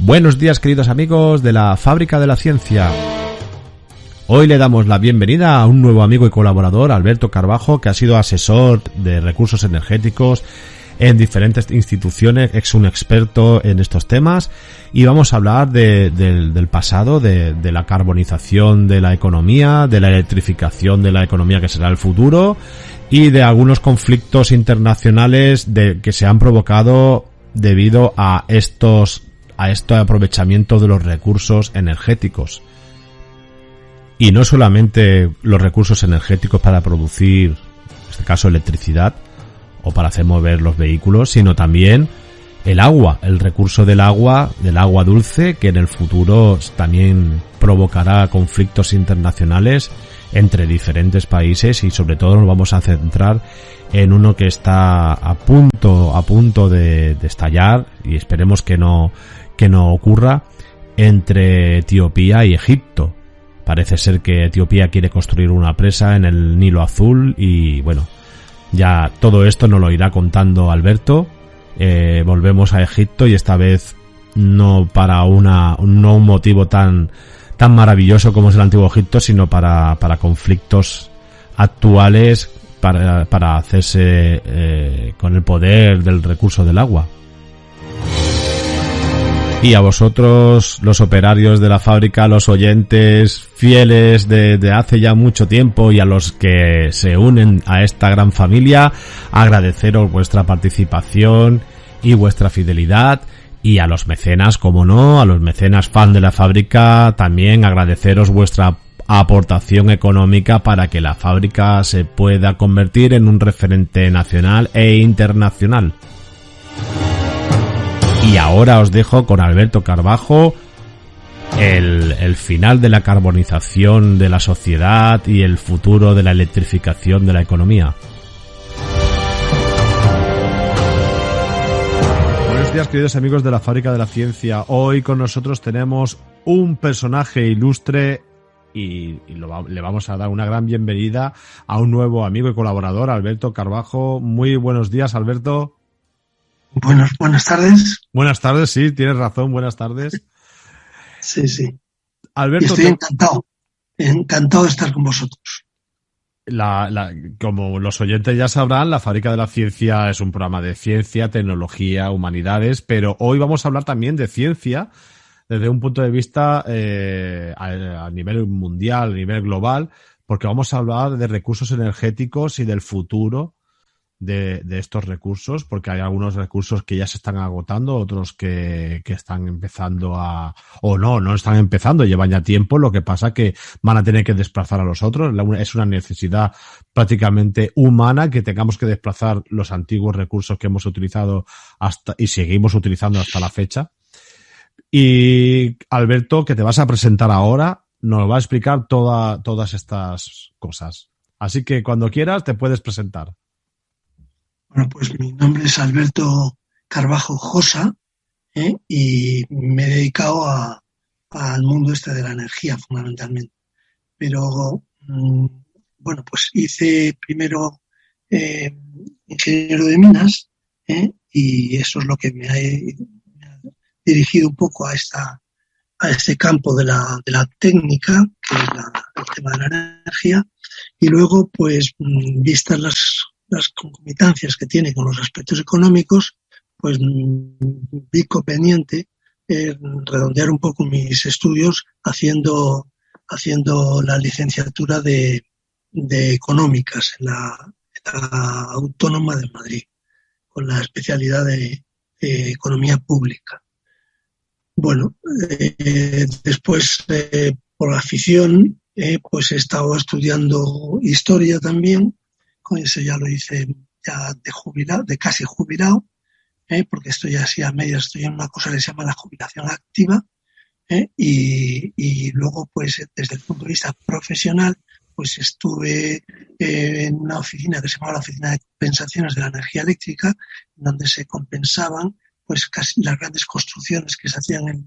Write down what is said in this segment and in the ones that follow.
Buenos días, queridos amigos de la Fábrica de la Ciencia. Hoy le damos la bienvenida a un nuevo amigo y colaborador, Alberto Carbajo, que ha sido asesor de recursos energéticos en diferentes instituciones, es un experto en estos temas, y vamos a hablar del pasado, de la carbonización de la economía, de la electrificación de la economía que será el futuro, y de algunos conflictos internacionales que se han provocado debido a este aprovechamiento de los recursos energéticos. Y no solamente los recursos energéticos para producir, en este caso, electricidad o para hacer mover los vehículos, sino también el agua, el recurso del agua dulce, que en el futuro también provocará conflictos internacionales entre diferentes países, y sobre todo nos vamos a centrar en uno que está a punto de estallar, y esperemos que no ocurra, entre Etiopía y Egipto. Parece ser que Etiopía quiere construir una presa en el Nilo Azul y bueno, ya todo esto nos lo irá contando Alberto. Volvemos a Egipto, y esta vez no para un motivo tan maravilloso como es el antiguo Egipto, sino para conflictos actuales, para hacerse con el poder del recurso del agua. Y a vosotros, los operarios de la fábrica, los oyentes fieles de hace ya mucho tiempo, y a los que se unen a esta gran familia, agradeceros vuestra participación y vuestra fidelidad. Y a los mecenas, como no, a los mecenas fan de la fábrica, también agradeceros vuestra aportación económica para que la fábrica se pueda convertir en un referente nacional e internacional. Y ahora os dejo con Alberto Carbajo, el final de la carbonización de la sociedad y el futuro de la electrificación de la economía. Buenos días, queridos amigos de la Fábrica de la Ciencia. Hoy con nosotros tenemos un personaje ilustre y le vamos a dar una gran bienvenida a un nuevo amigo y colaborador, Alberto Carbajo. Muy buenos días, Alberto. Buenas tardes. Buenas tardes, sí, tienes razón, buenas tardes. Sí. Alberto, estoy encantado de estar con vosotros. Como los oyentes ya sabrán, la Fábrica de la Ciencia es un programa de ciencia, tecnología, humanidades, pero hoy vamos a hablar también de ciencia desde un punto de vista a nivel mundial, a nivel global, porque vamos a hablar de recursos energéticos y del futuro de estos recursos, porque hay algunos recursos que ya se están agotando, otros que están empezando no están empezando, llevan ya tiempo. Lo que pasa que van a tener que desplazar a los otros. Es una necesidad prácticamente humana que tengamos que desplazar los antiguos recursos que hemos utilizado y seguimos utilizando hasta la fecha. Y Alberto, que te vas a presentar ahora, nos va a explicar todas estas cosas. Así que cuando quieras te puedes presentar. Bueno, pues mi nombre es Alberto Carbajo Josa, y me he dedicado al mundo de la energía fundamentalmente. Pero, bueno, pues hice primero ingeniero de minas, y eso es lo que me ha dirigido un poco a este campo de la técnica, que es el tema de la energía. Y luego, pues, vistas las concomitancias que tiene con los aspectos económicos, pues vi conveniente redondear un poco mis estudios haciendo la licenciatura de económicas en la Autónoma de Madrid, con la especialidad de economía pública. Bueno, después, por afición, pues he estado estudiando historia también. Con eso ya lo hice ya de casi jubilado, porque estoy así a medias, estoy en una cosa que se llama la jubilación activa, y luego, pues, desde el punto de vista profesional, pues estuve en una oficina que se llamaba la Oficina de Compensaciones de la Energía Eléctrica, donde se compensaban pues casi las grandes construcciones que se hacían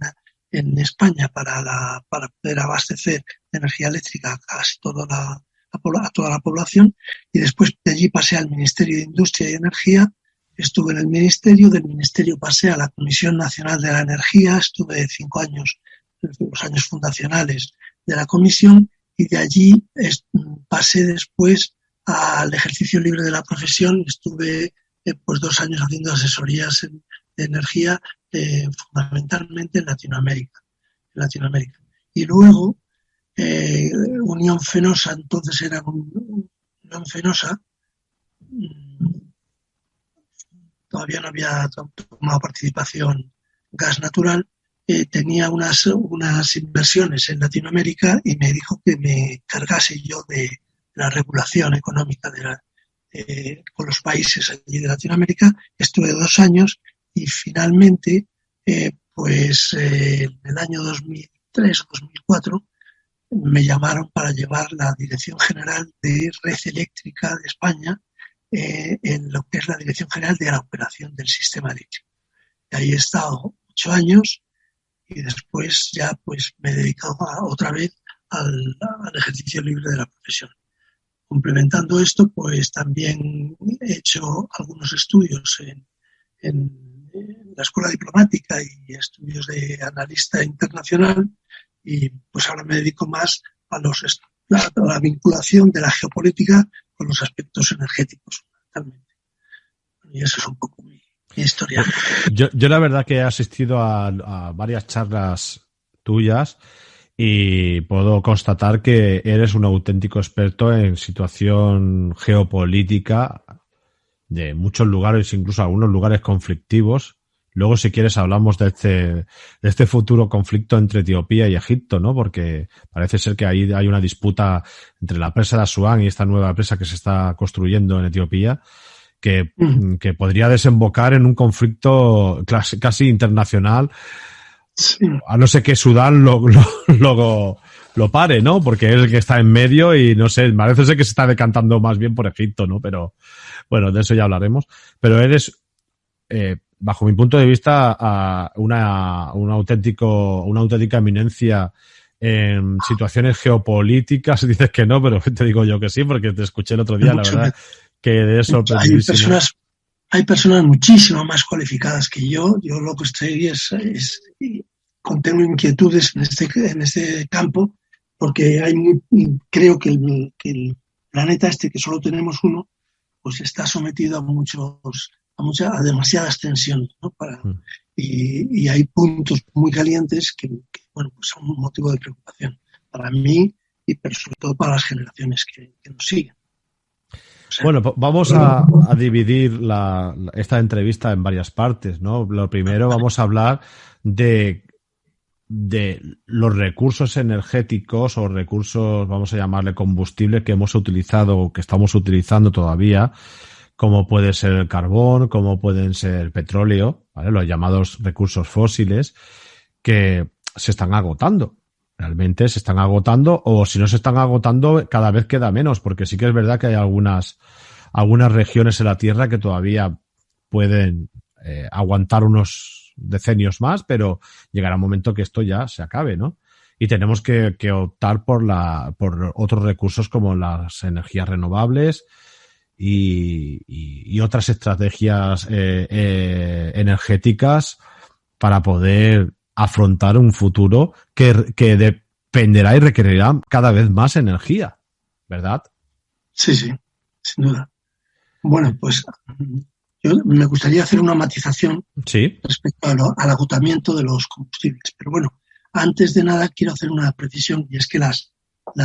en España para poder abastecer de energía eléctrica a casi a toda la población. Y después de allí pasé al Ministerio de Industria y Energía, estuve en el ministerio, del ministerio pasé a la Comisión Nacional de la Energía, estuve 5 años, los años fundacionales de la comisión, y de allí pasé después al ejercicio libre de la profesión. Estuve pues 2 años haciendo asesorías de energía, fundamentalmente en Latinoamérica. Y luego Unión Fenosa, entonces era Unión Fenosa, todavía no había tomado participación Gas Natural, tenía unas inversiones en Latinoamérica y me dijo que me cargase yo de la regulación económica con los países allí de Latinoamérica. Estuve 2 años y finalmente, en el año 2003 o 2004, me llamaron para llevar la Dirección General de Red Eléctrica de España, en lo que es la Dirección General de la Operación del Sistema Eléctrico. Y ahí he estado 8 años y después ya pues me he dedicado otra vez al ejercicio libre de la profesión. Complementando esto, pues también he hecho algunos estudios en la Escuela Diplomática y estudios de analista internacional, y pues ahora me dedico más a la vinculación de la geopolítica con los aspectos energéticos, fundamentalmente. Y eso es un poco mi historia. Yo la verdad que he asistido a varias charlas tuyas y puedo constatar que eres un auténtico experto en situación geopolítica de muchos lugares, incluso algunos lugares conflictivos. Luego, si quieres, hablamos de este futuro conflicto entre Etiopía y Egipto, ¿no? Porque parece ser que ahí hay una disputa entre la presa de Asuán y esta nueva presa que se está construyendo en Etiopía, que podría desembocar en un conflicto casi internacional, sí, a no ser que Sudán lo pare, ¿no? Porque es el que está en medio y no sé, parece ser que se está decantando más bien por Egipto, ¿no? Pero bueno, de eso ya hablaremos. Pero eres, bajo mi punto de vista, una auténtica eminencia en situaciones geopolíticas. Dices que no, pero te digo yo que sí, porque te escuché el otro día, la verdad, que es sorprendidísimo. Hay personas muchísimo más cualificadas que yo. Yo lo que estoy tengo inquietudes en este campo, porque creo que el planeta que solo tenemos uno, pues está sometido a demasiadas tensiones, ¿no? Y hay puntos muy calientes que bueno, pues son un motivo de preocupación para mí y sobre todo para las generaciones que nos siguen. Bueno, vamos a dividir esta entrevista en varias partes, ¿no? Lo primero, vamos a hablar de los recursos energéticos o recursos, vamos a llamarle combustible, que hemos utilizado o que estamos utilizando todavía, como puede ser el carbón, como pueden ser el petróleo, ¿vale? Los llamados recursos fósiles, que se están agotando. Realmente se están agotando, o si no se están agotando, cada vez queda menos, porque sí que es verdad que hay algunas regiones en la Tierra que todavía pueden aguantar unos decenios más, pero llegará un momento que esto ya se acabe, ¿no? Y tenemos que optar por otros recursos como las energías renovables y otras estrategias energéticas para poder afrontar un futuro que dependerá y requerirá cada vez más energía, ¿verdad? Sí, sin duda. Bueno, pues yo me gustaría hacer una matización, ¿sí?, respecto al agotamiento de los combustibles. Pero bueno, antes de nada quiero hacer una precisión, y es que las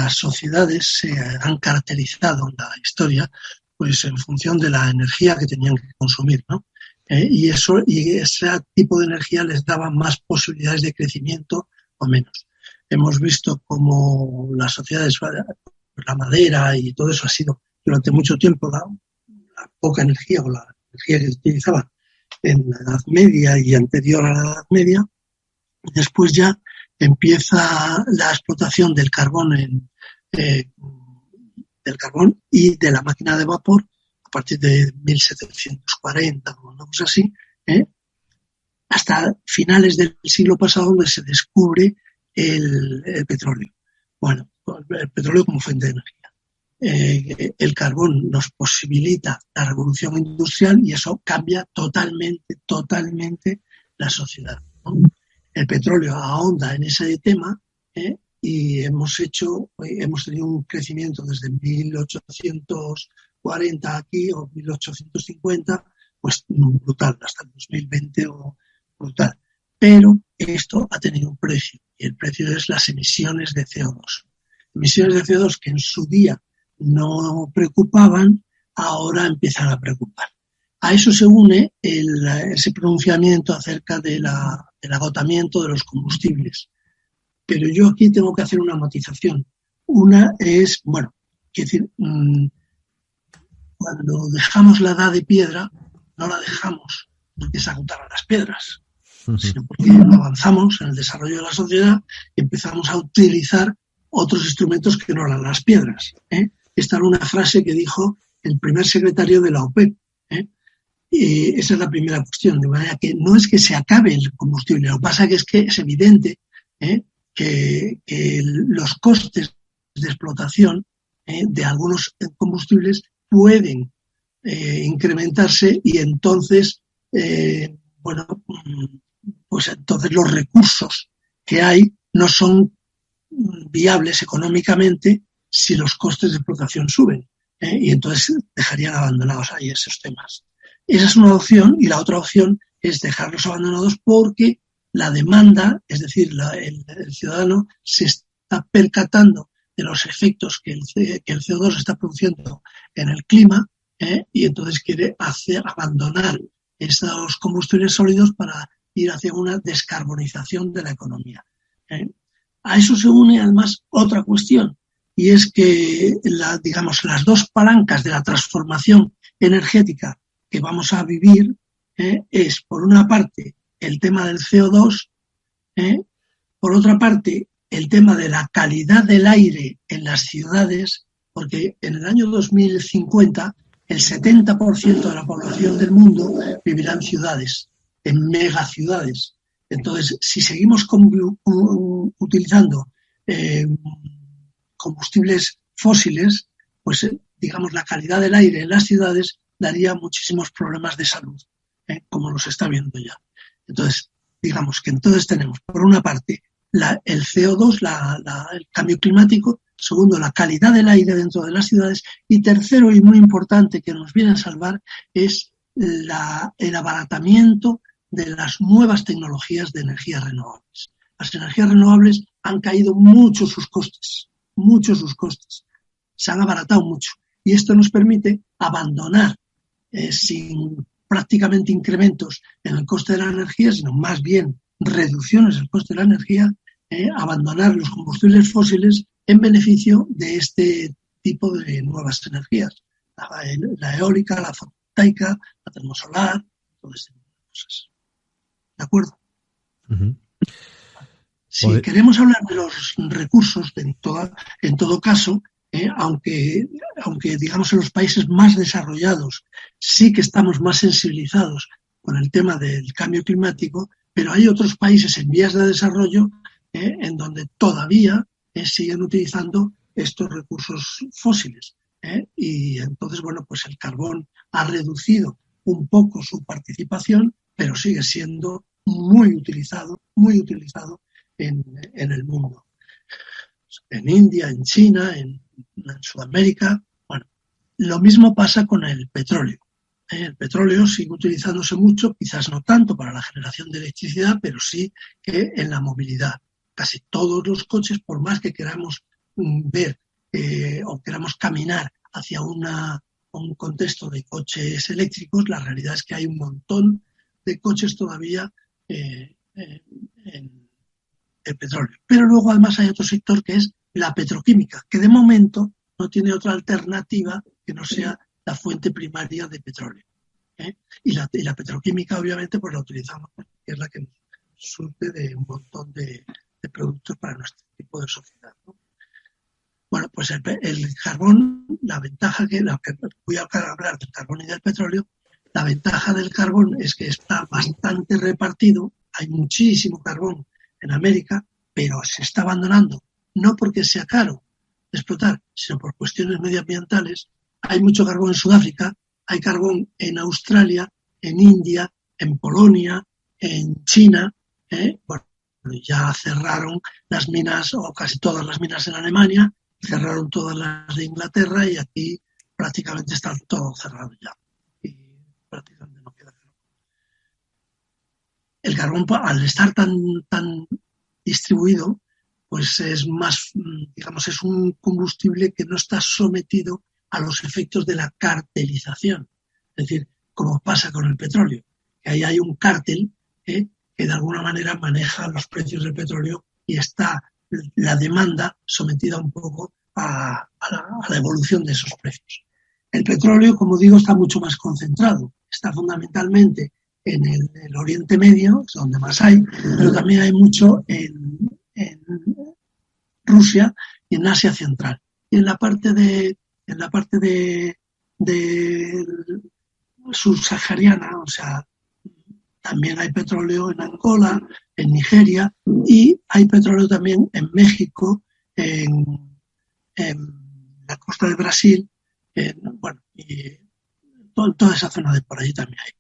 sociedades se han caracterizado en la historia pues en función de la energía que tenían que consumir, ¿no? Y ese tipo de energía les daba más posibilidades de crecimiento o menos. Hemos visto cómo las sociedades, la madera y todo eso ha sido durante mucho tiempo la poca energía o la energía que se utilizaba en la Edad Media y anterior a la Edad Media. Después ya empieza la explotación del carbón y de la máquina de vapor a partir de 1740 o una cosa así, hasta finales del siglo pasado, donde se descubre el petróleo. Bueno, el petróleo como fuente de energía. el carbón nos posibilita la revolución industrial y eso cambia totalmente la sociedad, ¿no? El petróleo ahonda en ese tema, y hemos tenido un crecimiento desde 1840 aquí o 1850, pues brutal, hasta el 2020 o brutal. Pero esto ha tenido un precio y el precio es las emisiones de CO2. Emisiones de CO2 que en su día no preocupaban, ahora empiezan a preocupar. A eso se une ese pronunciamiento acerca del agotamiento de los combustibles. Pero yo aquí tengo que hacer una matización. Una es, bueno, quiero decir, cuando dejamos la edad de piedra, no la dejamos porque se agotaran las piedras, sino porque avanzamos en el desarrollo de la sociedad y empezamos a utilizar otros instrumentos que no eran las piedras. Esta era una frase que dijo el primer secretario de la OPEP. Y esa es la primera cuestión, de manera que no es que se acabe el combustible, lo que pasa es que es evidente que los costes de explotación de algunos combustibles pueden incrementarse y entonces, pues entonces los recursos que hay no son viables económicamente si los costes de explotación suben, y entonces dejarían abandonados ahí esos temas. Esa es una opción, y la otra opción es dejarlos abandonados porque la demanda, es decir, el ciudadano se está percatando de los efectos que el CO2 está produciendo en el clima, y entonces quiere abandonar esos combustibles sólidos para ir hacia una descarbonización de la economía. A eso se une además otra cuestión, y es que las dos palancas de la transformación energética que vamos a vivir es, por una parte, el tema del CO2, por otra parte, el tema de la calidad del aire en las ciudades, porque en el año 2050 el 70% de la población del mundo vivirá en ciudades, en megaciudades. Entonces, si seguimos utilizando combustibles fósiles, pues la calidad del aire en las ciudades daría muchísimos problemas de salud, como los está viendo ya. Entonces, digamos que entonces tenemos, por una parte, el CO2, el cambio climático; segundo, la calidad del aire dentro de las ciudades; y tercero, y muy importante, que nos viene a salvar, es el abaratamiento de las nuevas tecnologías de energías renovables. Las energías renovables han caído mucho sus costes, se han abaratado mucho, y esto nos permite abandonar sin prácticamente incrementos en el coste de la energía, sino más bien reducciones del coste de la energía, abandonar los combustibles fósiles en beneficio de este tipo de nuevas energías. La eólica, la fotovoltaica, la termosolar, todo este tipo de cosas. ¿De acuerdo? Uh-huh. Si queremos hablar de los recursos, en todo caso, aunque digamos en los países más desarrollados sí que estamos más sensibilizados con el tema del cambio climático, pero hay otros países en vías de desarrollo en donde todavía siguen utilizando estos recursos fósiles. Y entonces, pues el carbón ha reducido un poco su participación, pero sigue siendo muy utilizado en el mundo. En India, en China, en Sudamérica. Bueno, lo mismo pasa con el petróleo. El petróleo sigue utilizándose mucho, quizás no tanto para la generación de electricidad, pero sí que en la movilidad. Casi todos los coches, por más que queramos ver o queramos caminar hacia un contexto de coches eléctricos, la realidad es que hay un montón de coches todavía en el petróleo. Pero luego además hay otro sector que es la petroquímica, que de momento no tiene otra alternativa que no sea la fuente primaria de petróleo. Y la petroquímica, obviamente, pues la utilizamos, porque es la que nos surte de un montón de productos para nuestro tipo de sociedad, ¿no? Bueno, pues el carbón, la ventaja voy a hablar del carbón y del petróleo. La ventaja del carbón es que está bastante repartido, hay muchísimo carbón en América, pero se está abandonando, no porque sea caro, explotar, sino por cuestiones medioambientales. Hay mucho carbón en Sudáfrica, hay carbón en Australia, en India, en Polonia, en China. Bueno, ya cerraron las minas, o casi todas las minas en Alemania, cerraron todas las de Inglaterra y aquí prácticamente está todo cerrado ya. Y prácticamente no queda carbón. El carbón, al estar tan distribuido, pues es más, digamos, es un combustible que no está sometido a los efectos de la cartelización. Es decir, como pasa con el petróleo, que ahí hay un cártel que de alguna manera maneja los precios del petróleo y está la demanda sometida un poco a la evolución de esos precios. El petróleo, como digo, está mucho más concentrado. Está fundamentalmente en el Oriente Medio, es donde más hay, pero también hay mucho en Rusia y en Asia Central. Y en la parte de subsahariana, o sea, también hay petróleo en Angola, en Nigeria, y hay petróleo también en México, en la costa de Brasil, bueno, y toda esa zona de por allí también hay.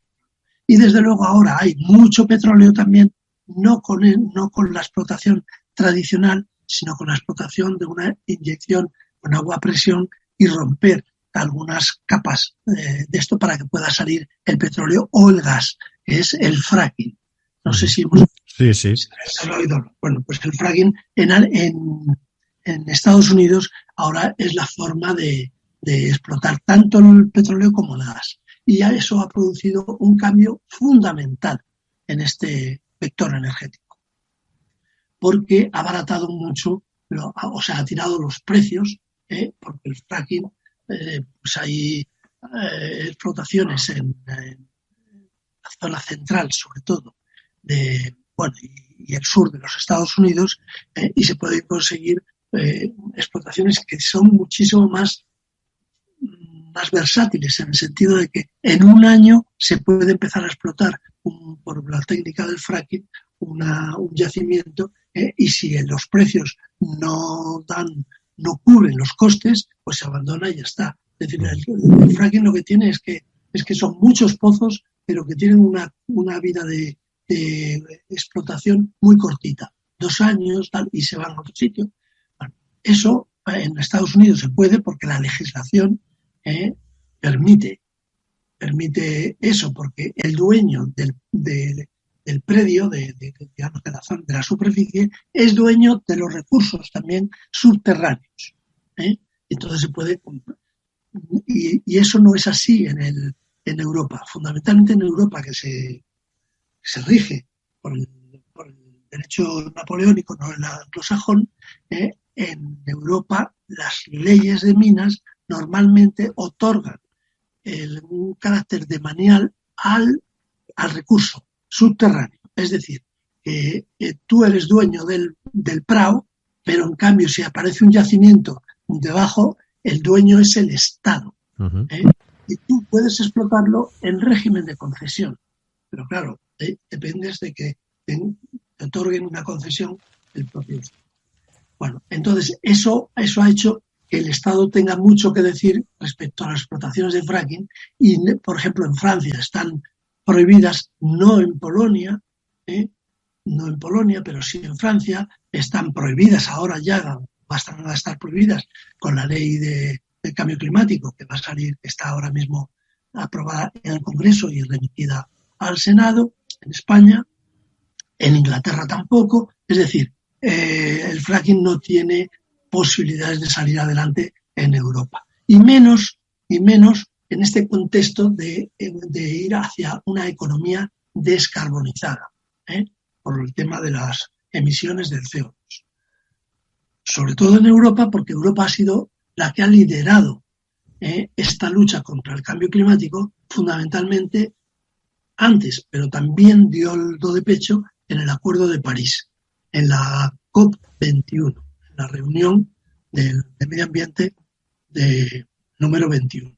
Y desde luego ahora hay mucho petróleo también, no con la explotación tradicional, sino con la explotación de una inyección con agua a presión y romper algunas capas de esto para que pueda salir el petróleo o el gas, que es el fracking. No sé si hemos oído. Bueno, pues el fracking en Estados Unidos ahora es la forma de explotar tanto el petróleo como el gas. Y ya eso ha producido un cambio fundamental en este vector energético, porque ha abaratado mucho, o sea, ha tirado los precios, porque el fracking, pues hay explotaciones en la zona central, sobre todo, y el sur de los Estados Unidos, y se pueden conseguir explotaciones que son muchísimo más versátiles, en el sentido de que en un año se puede empezar a explotar por la técnica del fracking un yacimiento, y si los precios no cubren los costes, pues se abandona y ya está. Es decir, el fracking lo que tiene es que son muchos pozos, pero que tienen una vida de explotación muy cortita, 2 años, tal, y se van a otro sitio. Bueno, eso en Estados Unidos se puede porque la legislación permite eso, porque el dueño del predio, digamos, de la superficie, es dueño de los recursos también subterráneos. Entonces se puede, y eso no es así en Europa. Fundamentalmente en Europa, que se rige por el derecho napoleónico, no el anglosajón, en Europa las leyes de minas normalmente otorgan un carácter demanial al recurso subterráneo. Es decir, tú eres dueño del prado, pero en cambio si aparece un yacimiento debajo, el dueño es el Estado. Uh-huh. Y tú puedes explotarlo en régimen de concesión. Pero claro, dependes de que te otorguen una concesión el propio Estado. Bueno, entonces eso ha hecho que el Estado tenga mucho que decir respecto a las explotaciones de fracking y, por ejemplo, en Francia están prohibidas, no en Polonia, pero sí en Francia, están prohibidas ahora ya, van a estar prohibidas con la ley del cambio climático que va a salir, que está ahora mismo aprobada en el Congreso y remitida al Senado, en España, en Inglaterra tampoco, es decir, el fracking no tiene posibilidades de salir adelante en Europa. Y menos en este contexto de ir hacia una economía descarbonizada, por el tema de las emisiones del CO2. Sobre todo en Europa, porque Europa ha sido la que ha liderado esta lucha contra el cambio climático, fundamentalmente antes, pero también dio el do de pecho en el Acuerdo de París, en la COP21, en la reunión de medio ambiente número 21.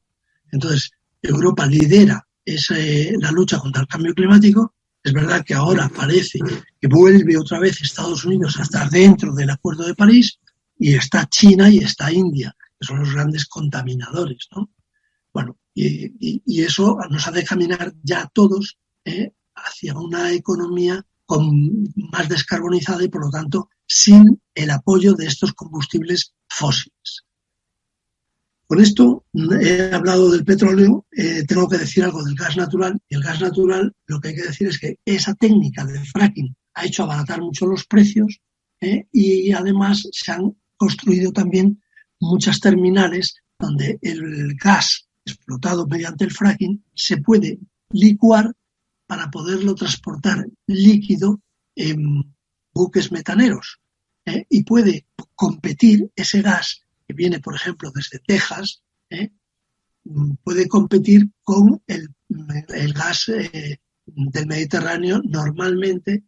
Entonces, Europa lidera la lucha contra el cambio climático. Es verdad que ahora parece que vuelve otra vez Estados Unidos a estar dentro del Acuerdo de París, y está China y está India, que son los grandes contaminadores, ¿no? Bueno, y eso nos hace caminar ya todos hacia una economía más descarbonizada y, por lo tanto, sin el apoyo de estos combustibles fósiles. Con esto he hablado del petróleo, tengo que decir algo del gas natural, y el gas natural lo que hay que decir es que esa técnica del fracking ha hecho abaratar mucho los precios y además se han construido también muchas terminales donde el gas explotado mediante el fracking se puede licuar para poderlo transportar líquido en buques metaneros y puede competir ese gas que viene, por ejemplo, desde Texas, puede competir con el gas del Mediterráneo normalmente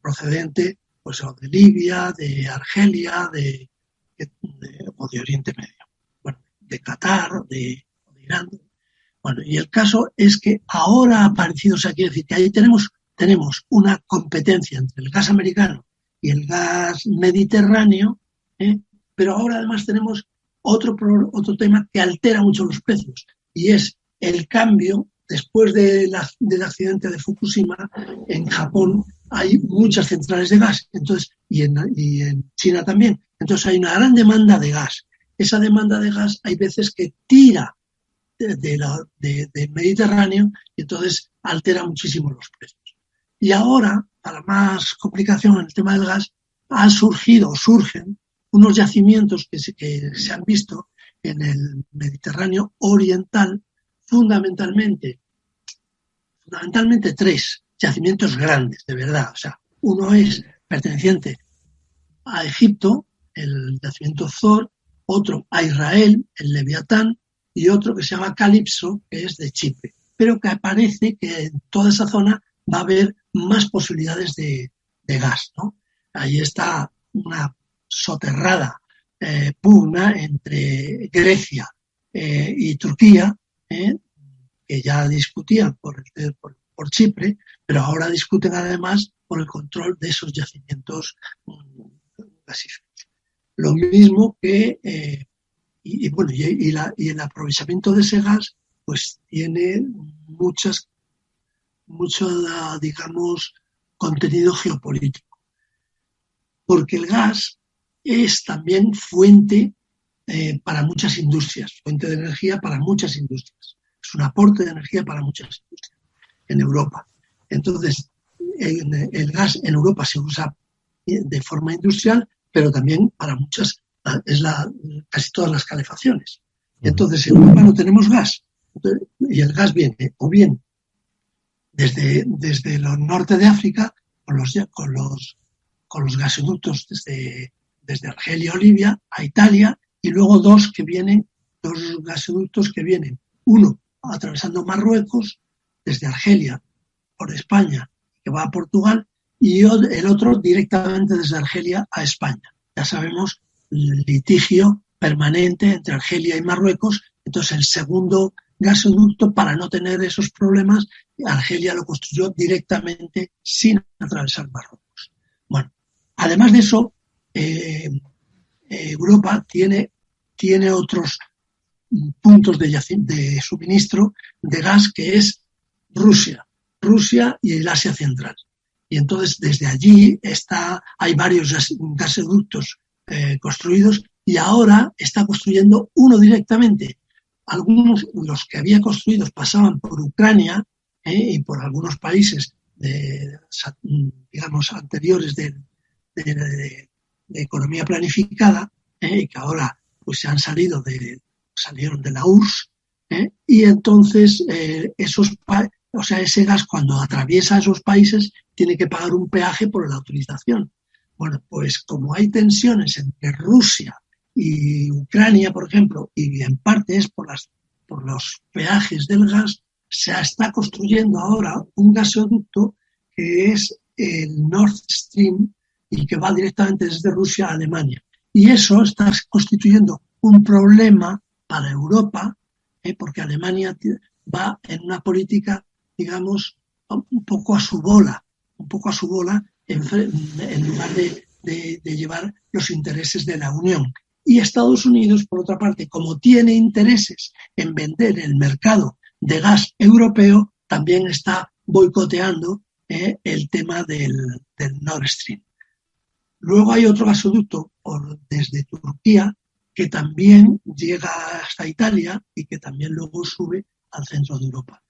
procedente pues, de Libia, de Argelia, o de Oriente Medio, bueno, de Qatar, de Irán. Bueno, y el caso es que ahora ha aparecido, o sea, quiere decir que ahí tenemos una competencia entre el gas americano y el gas mediterráneo, pero ahora además tenemos otro tema que altera mucho los precios, y es el cambio. Después del accidente de Fukushima, en Japón hay muchas centrales de gas, entonces, y en China también. Entonces hay una gran demanda de gas. Esa demanda de gas hay veces que tira del Mediterráneo y entonces altera muchísimo los precios. Y ahora, para más complicación en el tema del gas, surgen unos yacimientos que se han visto en el Mediterráneo oriental, fundamentalmente 3 yacimientos grandes, de verdad. O sea, uno es perteneciente a Egipto, el yacimiento Zohr, otro a Israel, el Leviatán, y otro que se llama Calipso, que es de Chipre. Pero que parece que en toda esa zona va a haber más posibilidades de gas, ¿no? Ahí está una soterrada pugna entre Grecia y Turquía, que ya discutían por Chipre, pero ahora discuten además por el control de esos yacimientos gasíferos. Lo mismo que el aprovechamiento de ese gas pues tiene mucho, digamos, contenido geopolítico, porque el gas es también fuente para muchas industrias, fuente de energía para muchas industrias. Es un aporte de energía para muchas industrias en Europa. Entonces, el gas en Europa se usa de forma industrial, pero también para casi todas las calefacciones. Entonces, en Europa no tenemos gas. Y el gas viene o bien desde el norte de África, con los gasoductos desde Argelia o Libia a Italia, y luego dos gasoductos que vienen, uno atravesando Marruecos, desde Argelia por España, que va a Portugal, y el otro directamente desde Argelia a España. Ya sabemos el litigio permanente entre Argelia y Marruecos, entonces el segundo gasoducto, para no tener esos problemas, Argelia lo construyó directamente sin atravesar Marruecos. Bueno, además de eso, Europa tiene otros puntos de suministro de gas, que es Rusia y el Asia Central. Y entonces desde allí hay varios gasoductos construidos, y ahora está construyendo uno directamente. Algunos, los que había construidos, pasaban por Ucrania y por algunos países digamos anteriores de economía planificada, y que ahora pues se han salieron de la URSS, y entonces ese gas, cuando atraviesa esos países, tiene que pagar un peaje por la utilización. Bueno, pues como hay tensiones entre Rusia y Ucrania, por ejemplo, y en parte es por los peajes del gas, se está construyendo ahora un gasoducto que es el Nord Stream, y que va directamente desde Rusia a Alemania. Y eso está constituyendo un problema para Europa, porque Alemania va en una política, digamos, un poco a su bola, en lugar de llevar los intereses de la Unión. Y Estados Unidos, por otra parte, como tiene intereses en vender el mercado de gas europeo, también está boicoteando el tema del Nord Stream. Luego hay otro gasoducto desde Turquía que también llega hasta Italia y que también luego sube al centro de Europa.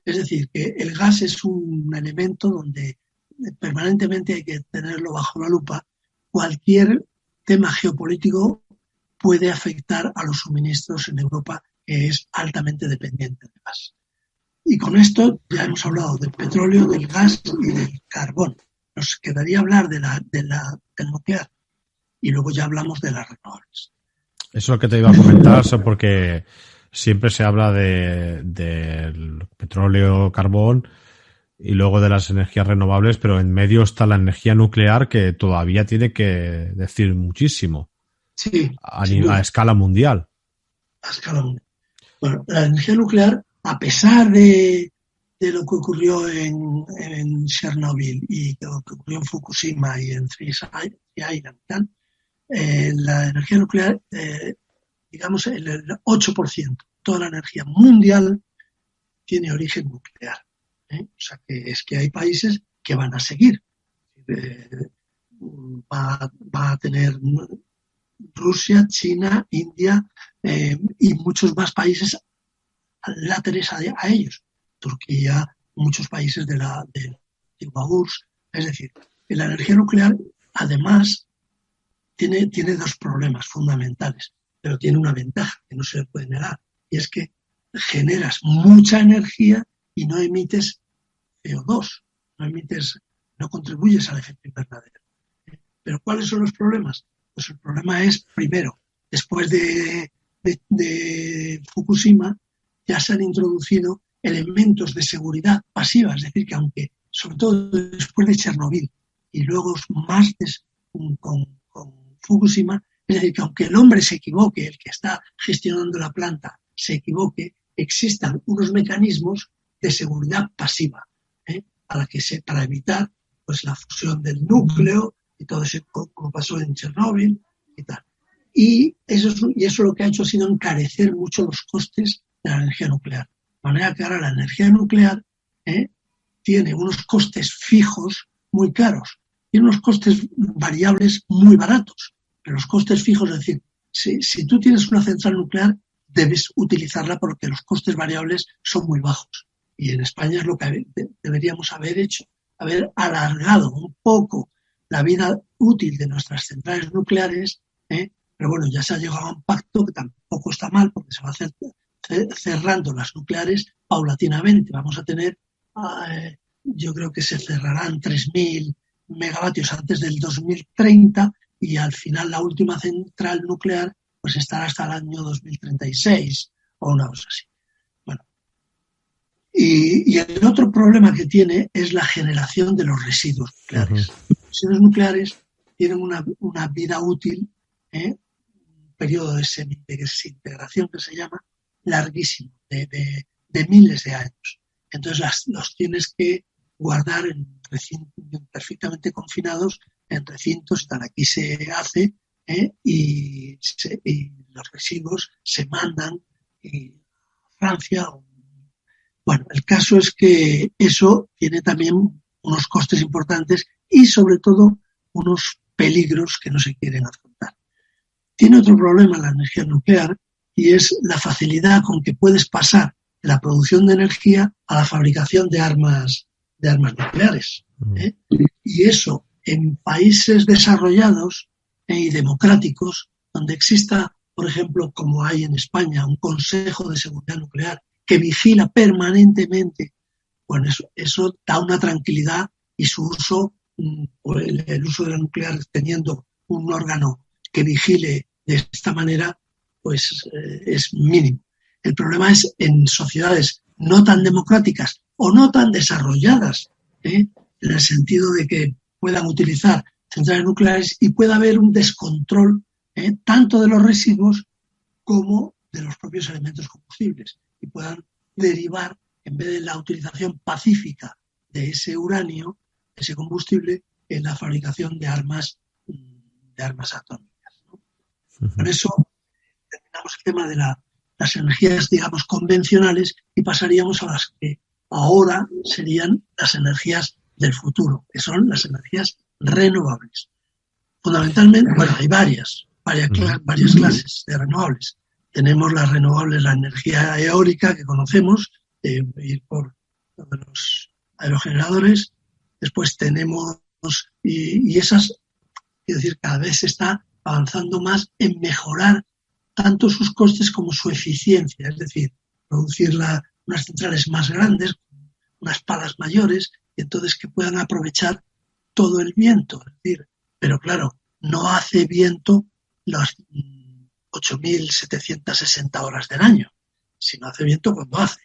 Es decir, que el gas es un elemento donde permanentemente hay que tenerlo bajo la lupa. Cualquier tema geopolítico puede afectar a los suministros en Europa, que es altamente dependiente del gas. Y con esto ya hemos hablado del petróleo, del gas y del carbón. Nos quedaría hablar del nuclear y luego ya hablamos de las renovables. Eso es lo que te iba a comentar, porque siempre se habla del petróleo, carbón y luego de las energías renovables, pero en medio está la energía nuclear, que todavía tiene que decir muchísimo. Sí, a escala mundial. A escala mundial. Bueno, la energía nuclear, a pesar de lo que ocurrió en Chernobyl y lo que ocurrió en Fukushima y en Three Island, la energía nuclear, digamos, el 8%, toda la energía mundial tiene origen nuclear. O sea, que es que hay países que van a seguir. Va a tener Rusia, China, India y muchos más países láteres a ellos. Turquía, muchos países de URSS. Es decir, la energía nuclear, además, tiene dos problemas fundamentales, pero tiene una ventaja que no se le puede negar, y es que generas mucha energía y no emites CO2, no contribuyes al efecto invernadero. ¿Pero cuáles son los problemas? Pues el problema es, primero, después de Fukushima, ya se han introducido elementos de seguridad pasiva, es decir, que aunque, sobre todo después de Chernobyl y luego más con Fukushima, es decir, que aunque el hombre se equivoque, el que está gestionando la planta se equivoque, existan unos mecanismos de seguridad pasiva para evitar pues la fusión del núcleo y todo eso, como pasó en Chernobyl y tal. Y eso lo que ha hecho ha sido encarecer mucho los costes de la energía nuclear. De manera que ahora la energía nuclear tiene unos costes fijos muy caros y unos costes variables muy baratos. Pero los costes fijos, es decir, si tú tienes una central nuclear, debes utilizarla porque los costes variables son muy bajos. Y en España es lo que deberíamos haber hecho, haber alargado un poco la vida útil de nuestras centrales nucleares, pero bueno, ya se ha llegado a un pacto que tampoco está mal, porque se va a hacer cerrando las nucleares paulatinamente. Vamos a tener, yo creo que se cerrarán 3.000 megavatios antes del 2030 y al final la última central nuclear pues estará hasta el año 2036 o una cosa así. Bueno, y el otro problema que tiene es la generación de los residuos nucleares. Uh-huh. Los residuos nucleares tienen una vida útil, un periodo de desintegración que se llama larguísimo, de miles de años. Entonces los tienes que guardar en recintos perfectamente confinados, en recintos, tal. Aquí se hace y los residuos se mandan a Francia. Bueno, el caso es que eso tiene también unos costes importantes y sobre todo unos peligros que no se quieren afrontar. Tiene otro problema la energía nuclear y es la facilidad con que puedes pasar de la producción de energía a la fabricación de armas nucleares. Y eso en países desarrollados y democráticos, donde exista, por ejemplo, como hay en España, un Consejo de Seguridad Nuclear que vigila permanentemente, bueno, eso da una tranquilidad y su uso, el uso de la nuclear teniendo un órgano que vigile de esta manera, pues es mínimo. El problema es en sociedades no tan democráticas o no tan desarrolladas, en el sentido de que puedan utilizar centrales nucleares y pueda haber un descontrol tanto de los residuos como de los propios elementos combustibles y puedan derivar, en vez de la utilización pacífica de ese uranio, ese combustible, en la fabricación de armas armas atómicas, ¿no? Por eso terminamos el tema de las energías, digamos, convencionales y pasaríamos a las que ahora serían las energías del futuro, que son las energías renovables. Fundamentalmente, bueno, hay varias clases de renovables. Tenemos las renovables, la energía eólica que conocemos, ir por los aerogeneradores. Después tenemos, y esas, quiero decir, cada vez se está avanzando más en mejorar tanto sus costes como su eficiencia, es decir, producir unas centrales más grandes, unas palas mayores, y entonces que puedan aprovechar todo el viento. Es decir, pero claro, no hace viento las 8.760 horas del año, sino hace viento cuando hace.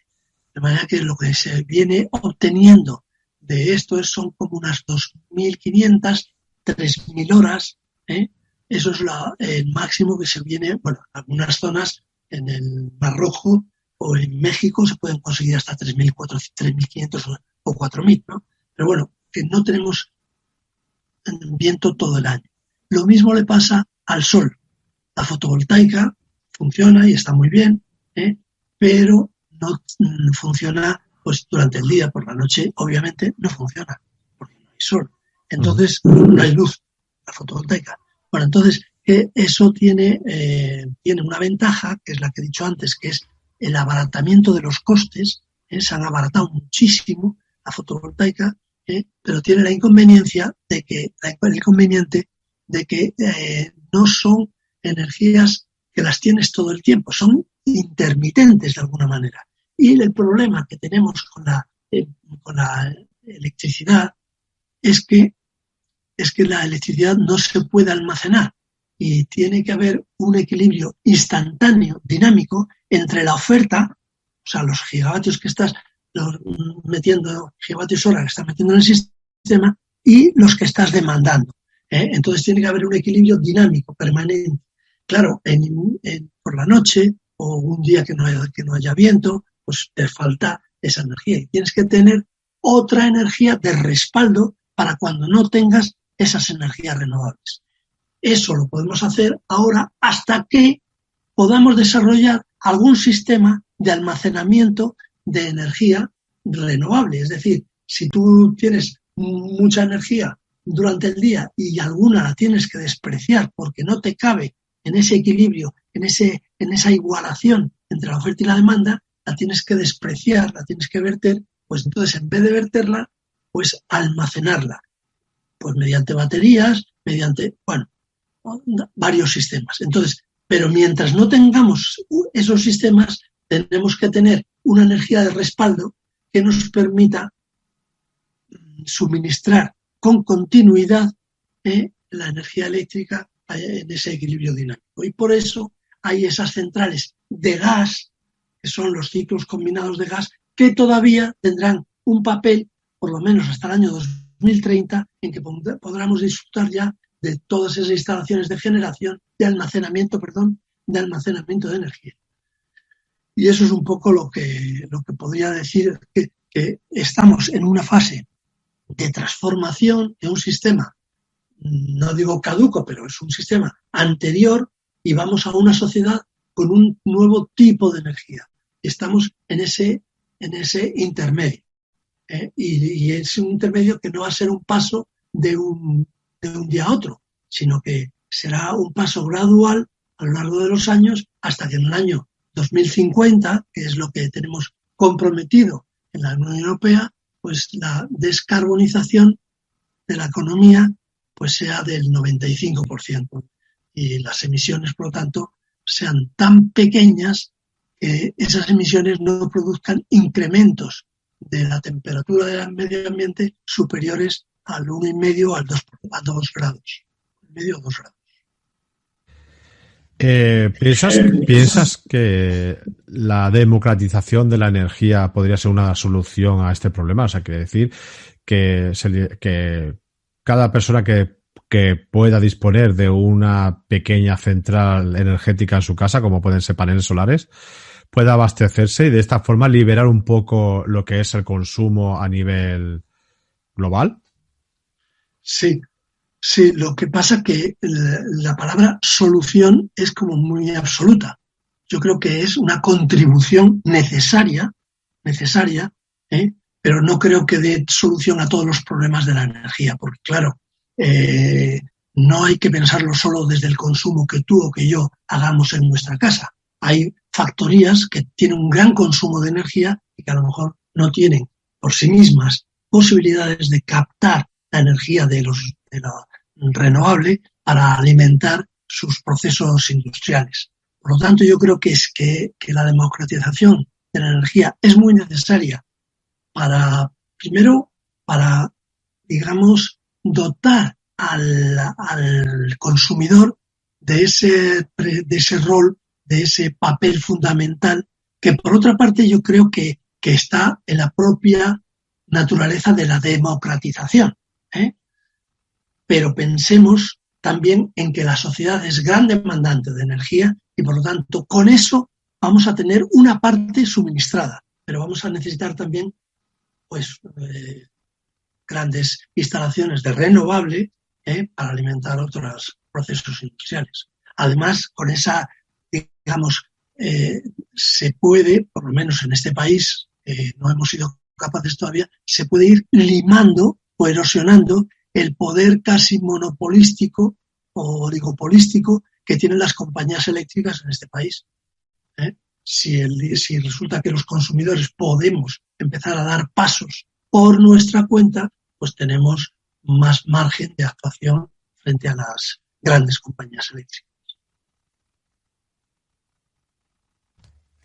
De manera que lo que se viene obteniendo de esto son como unas 2.500, 3.000 horas, ¿eh? Eso es el máximo que se viene, bueno, en algunas zonas en el Mar Rojo o en México se pueden conseguir hasta 3.500 o 4.000, ¿no? Pero bueno, que no tenemos viento todo el año. Lo mismo le pasa al sol. La fotovoltaica funciona y está muy bien, pero no funciona pues durante el día. Por la noche, obviamente, no funciona, porque no hay sol. Entonces, no hay luz, la fotovoltaica. Bueno, entonces, eso tiene una ventaja, que es la que he dicho antes, que es el abaratamiento de los costes. Se han abaratado muchísimo la fotovoltaica, pero tiene el inconveniente de que no son energías que las tienes todo el tiempo, son intermitentes de alguna manera. Y el problema que tenemos con la electricidad es que la electricidad no se puede almacenar y tiene que haber un equilibrio instantáneo, dinámico, entre la oferta, o sea, los gigavatios que estás metiendo, gigavatios hora que estás metiendo en el sistema, y los que estás demandando. Entonces tiene que haber un equilibrio dinámico, permanente. Claro, por la noche o un día que no haya viento, pues te falta esa energía y tienes que tener otra energía de respaldo para cuando no tengas esas energías renovables. Eso lo podemos hacer ahora hasta que podamos desarrollar algún sistema de almacenamiento de energía renovable. Es decir, si tú tienes mucha energía durante el día y alguna la tienes que despreciar porque no te cabe en ese equilibrio, en esa igualación entre la oferta y la demanda, la tienes que despreciar, la tienes que verter, pues entonces en vez de verterla, pues almacenarla, pues mediante baterías, mediante, bueno, varios sistemas. Entonces, pero mientras no tengamos esos sistemas, tenemos que tener una energía de respaldo que nos permita suministrar con continuidad la energía eléctrica en ese equilibrio dinámico. Y por eso hay esas centrales de gas, que son los ciclos combinados de gas, que todavía tendrán un papel, por lo menos hasta el año 2030, en que podremos disfrutar ya de todas esas instalaciones de generación, de almacenamiento de energía. Y eso es un poco lo que podría decir, que estamos en una fase de transformación de un sistema, no digo caduco, pero es un sistema anterior, y vamos a una sociedad con un nuevo tipo de energía. Estamos en ese intermedio. Y es un intermedio que no va a ser un paso de un día a otro, sino que será un paso gradual a lo largo de los años hasta que en el año 2050, que es lo que tenemos comprometido en la Unión Europea, pues la descarbonización de la economía pues sea del 95% y las emisiones, por lo tanto, sean tan pequeñas que esas emisiones no produzcan incrementos de la temperatura del medio ambiente superiores al 1,5 o a 2 grados. 1,5 o 2 grados. ¿Piensas que la democratización de la energía podría ser una solución a este problema? O sea, quiere decir que cada persona que pueda disponer de una pequeña central energética en su casa, como pueden ser paneles solares, pueda abastecerse y de esta forma liberar un poco lo que es el consumo a nivel global. Sí, Sí, lo que pasa que la palabra solución es como muy absoluta. Yo creo que es una contribución necesaria, ¿eh? Pero no creo que dé solución a todos los problemas de la energía, porque claro, eh, no hay que pensarlo solo desde el consumo que tú o que yo hagamos en nuestra casa. Hay factorías que tienen un gran consumo de energía y que a lo mejor no tienen por sí mismas posibilidades de captar la energía de la renovable para alimentar sus procesos industriales. Por lo tanto, yo creo que la democratización de la energía es muy necesaria primero, para, digamos, dotar al consumidor de ese rol, de ese papel fundamental, que por otra parte yo creo que está en la propia naturaleza de la democratización, ¿eh? Pero pensemos también en que la sociedad es gran demandante de energía y por lo tanto con eso vamos a tener una parte suministrada, pero vamos a necesitar también pues grandes instalaciones de renovable para alimentar otros procesos industriales. Además, con esa, digamos, se puede, por lo menos en este país, no hemos sido capaces todavía, se puede ir limando o erosionando el poder casi monopolístico o oligopolístico que tienen las compañías eléctricas en este país. Si resulta que los consumidores podemos empezar a dar pasos por nuestra cuenta, pues tenemos más margen de actuación frente a las grandes compañías eléctricas.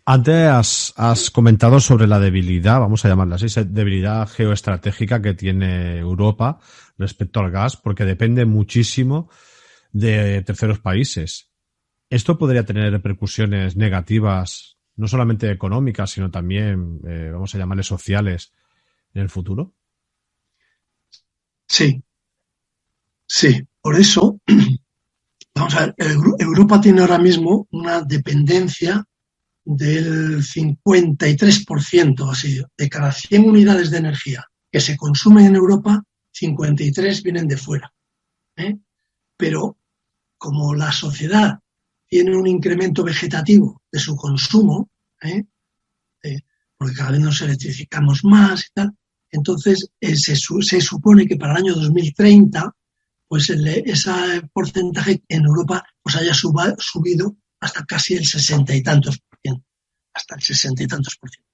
Antes has comentado sobre la debilidad, vamos a llamarla así, debilidad geoestratégica que tiene Europa respecto al gas, porque depende muchísimo de terceros países. ¿Esto podría tener repercusiones negativas, no solamente económicas, sino también, vamos a llamarle sociales, en el futuro? Sí. Por eso, vamos a ver, Europa tiene ahora mismo una dependencia del 53%, así, de cada 100 unidades de energía que se consumen en Europa, 53 vienen de fuera. Pero como la sociedad tiene un incremento vegetativo de su consumo, porque cada vez nos electrificamos más y tal, entonces se supone que para el año 2030 pues ese porcentaje en Europa pues haya subido hasta casi el 60 y tantos por ciento, hasta el 60 y tantos por ciento.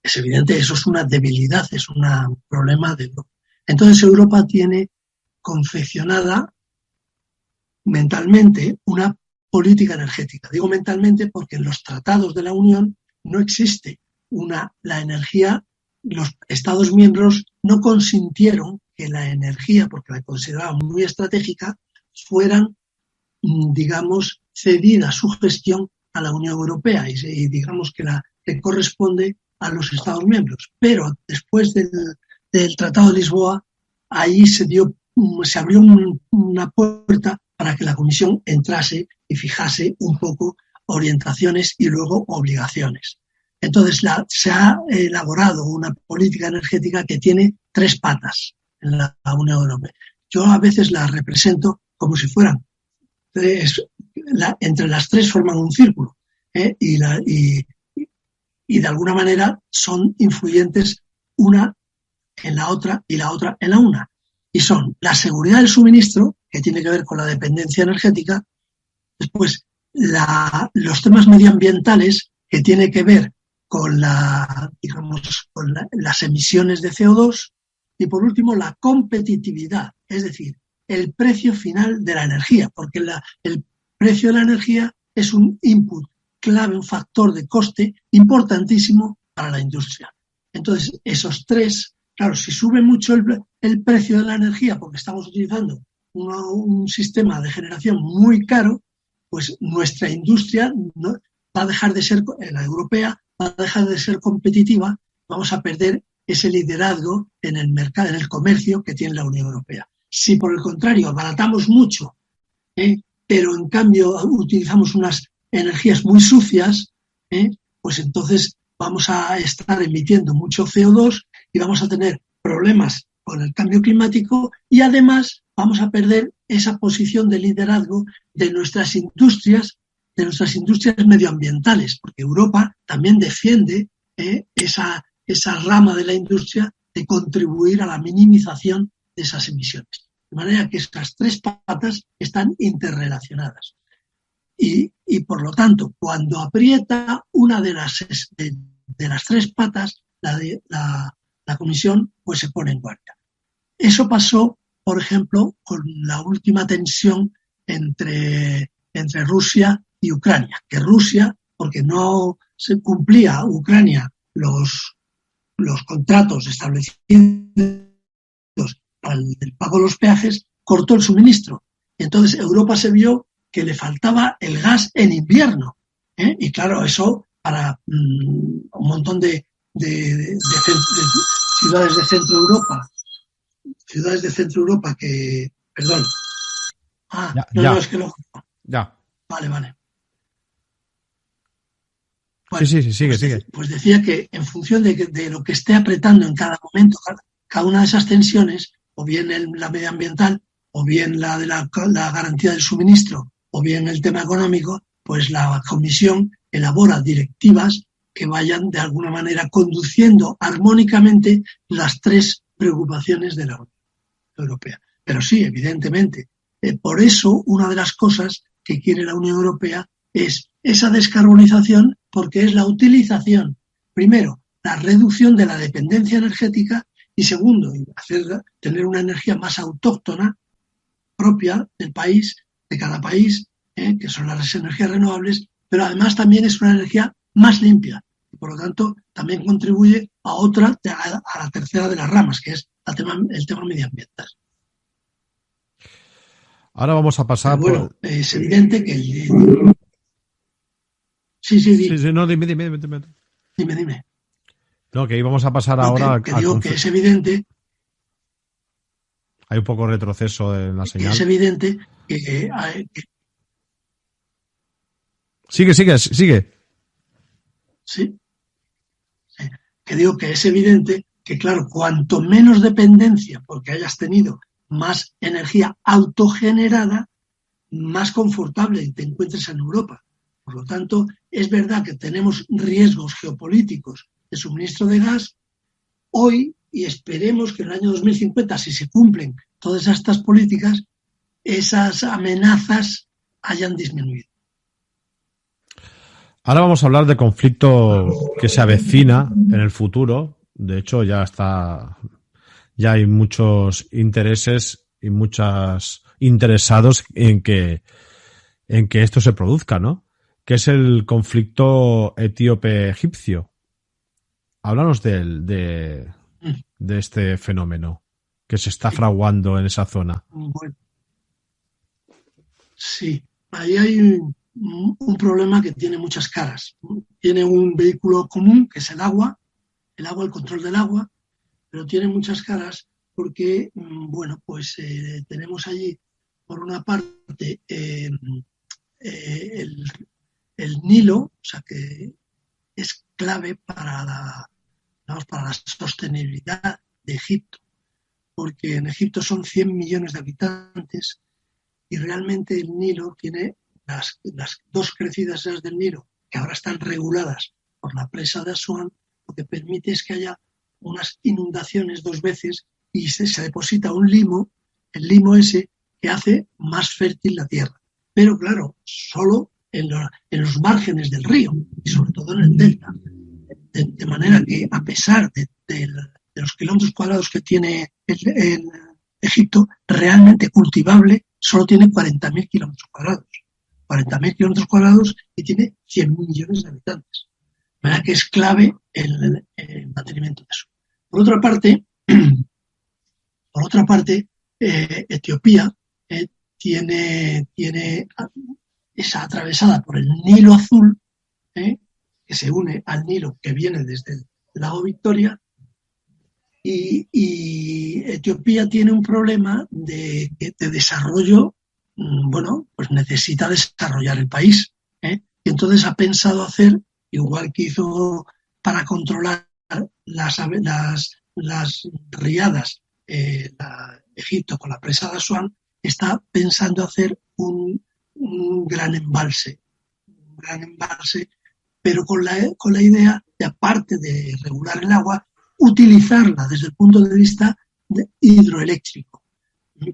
Es evidente, eso es una debilidad, es un problema de Europa. Entonces Europa tiene confeccionada mentalmente una política energética. Digo mentalmente porque en los tratados de la Unión no existe la energía, los Estados miembros no consintieron que la energía, porque la consideraban muy estratégica, fueran, digamos, cedida su gestión a la Unión Europea y digamos que le corresponde a los Estados miembros. Pero después del Tratado de Lisboa, ahí se abrió una puerta para que la Comisión entrase y fijase un poco orientaciones y luego obligaciones. Entonces se ha elaborado una política energética que tiene 3 patas en la Unión Europea. Yo a veces la represento como si fueran 3, entre las 3 forman un círculo, y de alguna manera son influyentes una en la otra y la otra en la una. Y son la seguridad del suministro, que tiene que ver con la dependencia energética, después los temas medioambientales, que tiene que ver con las emisiones de CO2, y por último la competitividad, es decir, el precio final de la energía, porque el precio de la energía es un input clave, un factor de coste importantísimo para la industria. Entonces, esos 3, claro, si sube mucho el precio de la energía porque estamos utilizando un sistema de generación muy caro, pues nuestra industria va a dejar de ser, la europea, va a dejar de ser competitiva, vamos a perder ese liderazgo en el mercado, en el comercio que tiene la Unión Europea. Si por el contrario abaratamos mucho, pero en cambio utilizamos unas energías muy sucias, pues entonces vamos a estar emitiendo mucho CO2 y vamos a tener problemas con el cambio climático y además vamos a perder esa posición de liderazgo de nuestras industrias medioambientales, porque Europa también defiende esa rama de la industria de contribuir a la minimización de esas emisiones. De manera que estas tres patas están interrelacionadas. Y por lo tanto, cuando aprieta una de las tres patas, la Comisión pues se pone en guardia. Eso pasó, por ejemplo, con la última tensión entre Rusia y Ucrania, que Rusia, porque no se cumplía Ucrania los contratos establecidos para el pago de los peajes, cortó el suministro. Entonces Europa se vio que le faltaba el gas en invierno. Y claro, eso para un montón de ciudades de Centro Europa que... Perdón. No, es que lo... Ya. Vale. Bueno, sí, sigue. Pues decía que en función de lo que esté apretando en cada momento, cada una de esas tensiones, o bien la medioambiental, o bien la de la garantía del suministro, o bien el tema económico, pues la Comisión elabora directivas que vayan de alguna manera conduciendo armónicamente las tres preocupaciones de la Unión Europea. Pero sí, evidentemente, por eso una de las cosas que quiere la Unión Europea es esa descarbonización, porque es la utilización, primero, la reducción de la dependencia energética y segundo, tener una energía más autóctona, propia del país, de cada país, que son las energías renovables, pero además también es una energía más limpia y por lo tanto también contribuye a la tercera de las ramas, que es el tema medioambiental. Ahora vamos a pasar es evidente que Sí, no, dime. Dime. No, que íbamos a pasar ahora que digo que es evidente. Hay un poco de retroceso en la señal. Es evidente que Sigue. Sí. Que digo que es evidente que, claro, cuanto menos dependencia, porque hayas tenido más energía autogenerada, más confortable te encuentres en Europa. Por lo tanto, es verdad que tenemos riesgos geopolíticos de suministro de gas hoy y esperemos que en el año 2050, si se cumplen todas estas políticas, esas amenazas hayan disminuido. Ahora vamos a hablar de conflicto que se avecina en el futuro. De hecho, ya hay muchos intereses y muchos interesados en que esto se produzca, ¿no? Que es el conflicto etíope-egipcio. Háblanos de este fenómeno que se está fraguando en esa zona. Bueno, sí, ahí hay un problema que tiene muchas caras. Tiene un vehículo común, que es el agua, el control del agua, pero tiene muchas caras porque, tenemos allí, por una parte, el Nilo, o sea que es clave para la sostenibilidad de Egipto, porque en Egipto son 100 millones de habitantes y realmente el Nilo tiene las dos crecidas del Nilo, que ahora están reguladas por la presa de Asuán, lo que permite es que haya unas inundaciones 2 veces y se deposita un limo, el limo ese que hace más fértil la tierra. Pero claro, solo en los márgenes del río y sobre todo en el delta. De manera que a pesar de los kilómetros cuadrados que tiene el Egipto, realmente cultivable solo tiene 40.000 kilómetros cuadrados. 40.000 kilómetros cuadrados y tiene 100 millones de habitantes. De manera que es clave el mantenimiento de eso. Por otra parte, Etiopía es atravesada por el Nilo Azul, que se une al Nilo que viene desde el lago Victoria, y Etiopía tiene un problema de desarrollo, pues necesita desarrollar el país, y entonces ha pensado hacer, igual que hizo para controlar las riadas Egipto con la presa de Asuán está pensando hacer un gran embalse, pero con la idea de, aparte de regular el agua, utilizarla desde el punto de vista hidroeléctrico,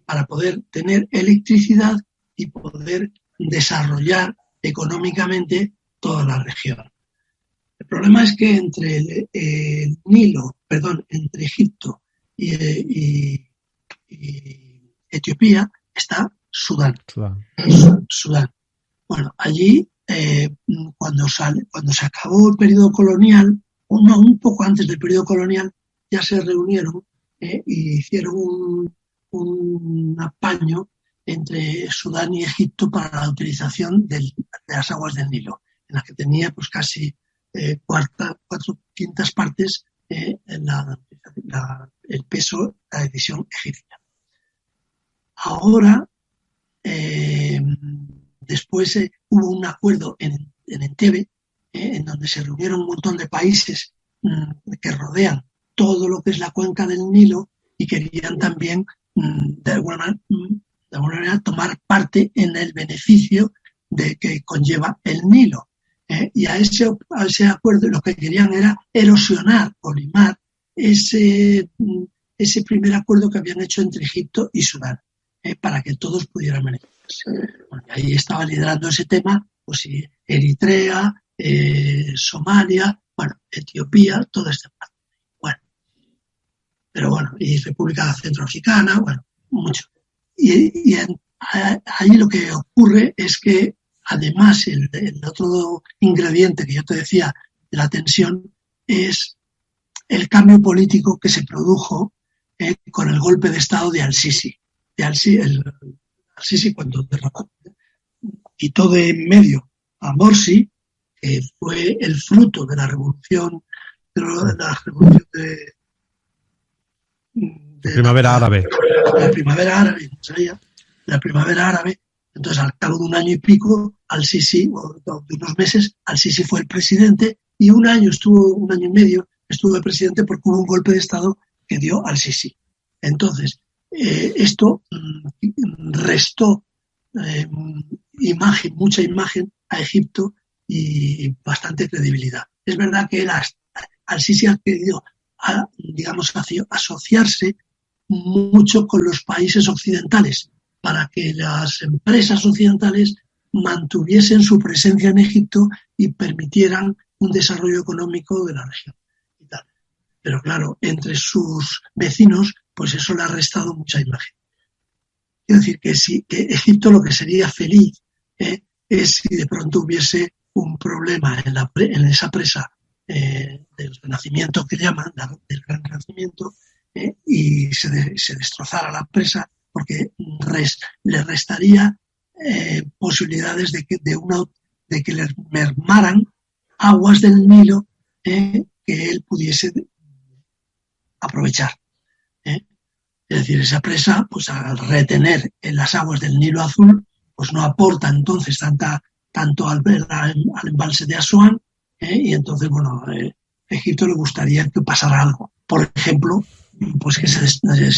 para poder tener electricidad y poder desarrollar económicamente toda la región. El problema es que entre entre Egipto y Etiopía está Sudán. Sudán. Bueno, allí cuando se acabó el periodo colonial, un poco antes del periodo colonial, ya se reunieron y hicieron un apaño entre Sudán y Egipto para la utilización de las aguas del Nilo, en la que tenía pues casi 4/5 partes el peso, la decisión egipcia. Ahora, después hubo un acuerdo en Entebbe, en donde se reunieron un montón de países que rodean todo lo que es la cuenca del Nilo y querían también, de alguna manera, tomar parte en el beneficio que conlleva el Nilo. Y a ese acuerdo lo que querían era erosionar o limar ese primer acuerdo que habían hecho entre Egipto y Sudán, para que todos pudieran beneficiarse. Bueno, ahí estaba liderando ese tema pues Eritrea, Somalia, Etiopía, toda esta parte. Y República Centroafricana, mucho. Y ahí lo que ocurre es que además el otro ingrediente que yo te decía de la tensión es el cambio político que se produjo con el golpe de Estado de Al-Sisi. Al-Sisi cuando quitó de en medio a Morsi, que fue el fruto de la revolución de primavera árabe. La primavera árabe. Entonces, al cabo de un año y pico, Al-Sisi, o de unos meses, Al-Sisi fue el presidente y un año y medio estuvo el presidente porque hubo un golpe de Estado que dio Al-Sisi. Entonces, esto restó mucha imagen a Egipto y bastante credibilidad. Es verdad que Al-Sisi ha querido, asociarse mucho con los países occidentales para que las empresas occidentales mantuviesen su presencia en Egipto y permitieran un desarrollo económico de la región. Pero claro, entre sus vecinos, pues eso le ha restado mucha imagen. Quiero decir que Egipto lo que sería feliz es si de pronto hubiese un problema en esa presa del Renacimiento que llaman, del Gran Renacimiento, y se destrozara la presa, porque le restaría posibilidades de que le mermaran aguas del Nilo que él pudiese aprovechar. Es decir, esa presa, pues al retener en las aguas del Nilo Azul, pues no aporta entonces tanto al embalse de Asuán, y entonces, a Egipto le gustaría que pasara algo. Por ejemplo, pues que se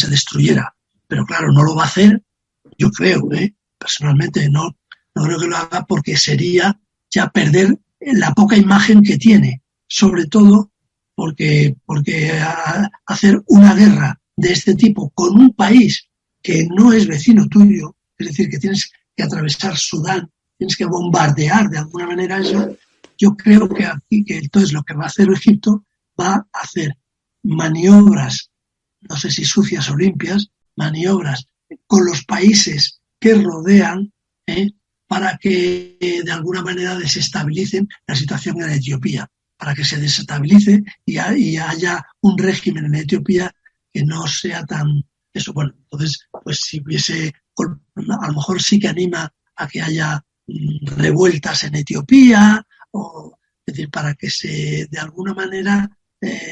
destruyera. Pero claro, no lo va a hacer, yo creo, personalmente no creo que lo haga porque sería ya perder la poca imagen que tiene, sobre todo porque hacer una guerra de este tipo con un país que no es vecino tuyo, es decir, que tienes que atravesar Sudán, tienes que bombardear de alguna manera eso, yo creo que entonces lo que va a hacer Egipto va a hacer maniobras, no sé si sucias o limpias, maniobras con los países que rodean para que de alguna manera desestabilicen la situación en Etiopía, para que se desestabilice y haya un régimen en Etiopía que no sea tan... Eso, entonces, pues si hubiese... A lo mejor sí que anima a que haya revueltas en Etiopía, es decir, para que de alguna manera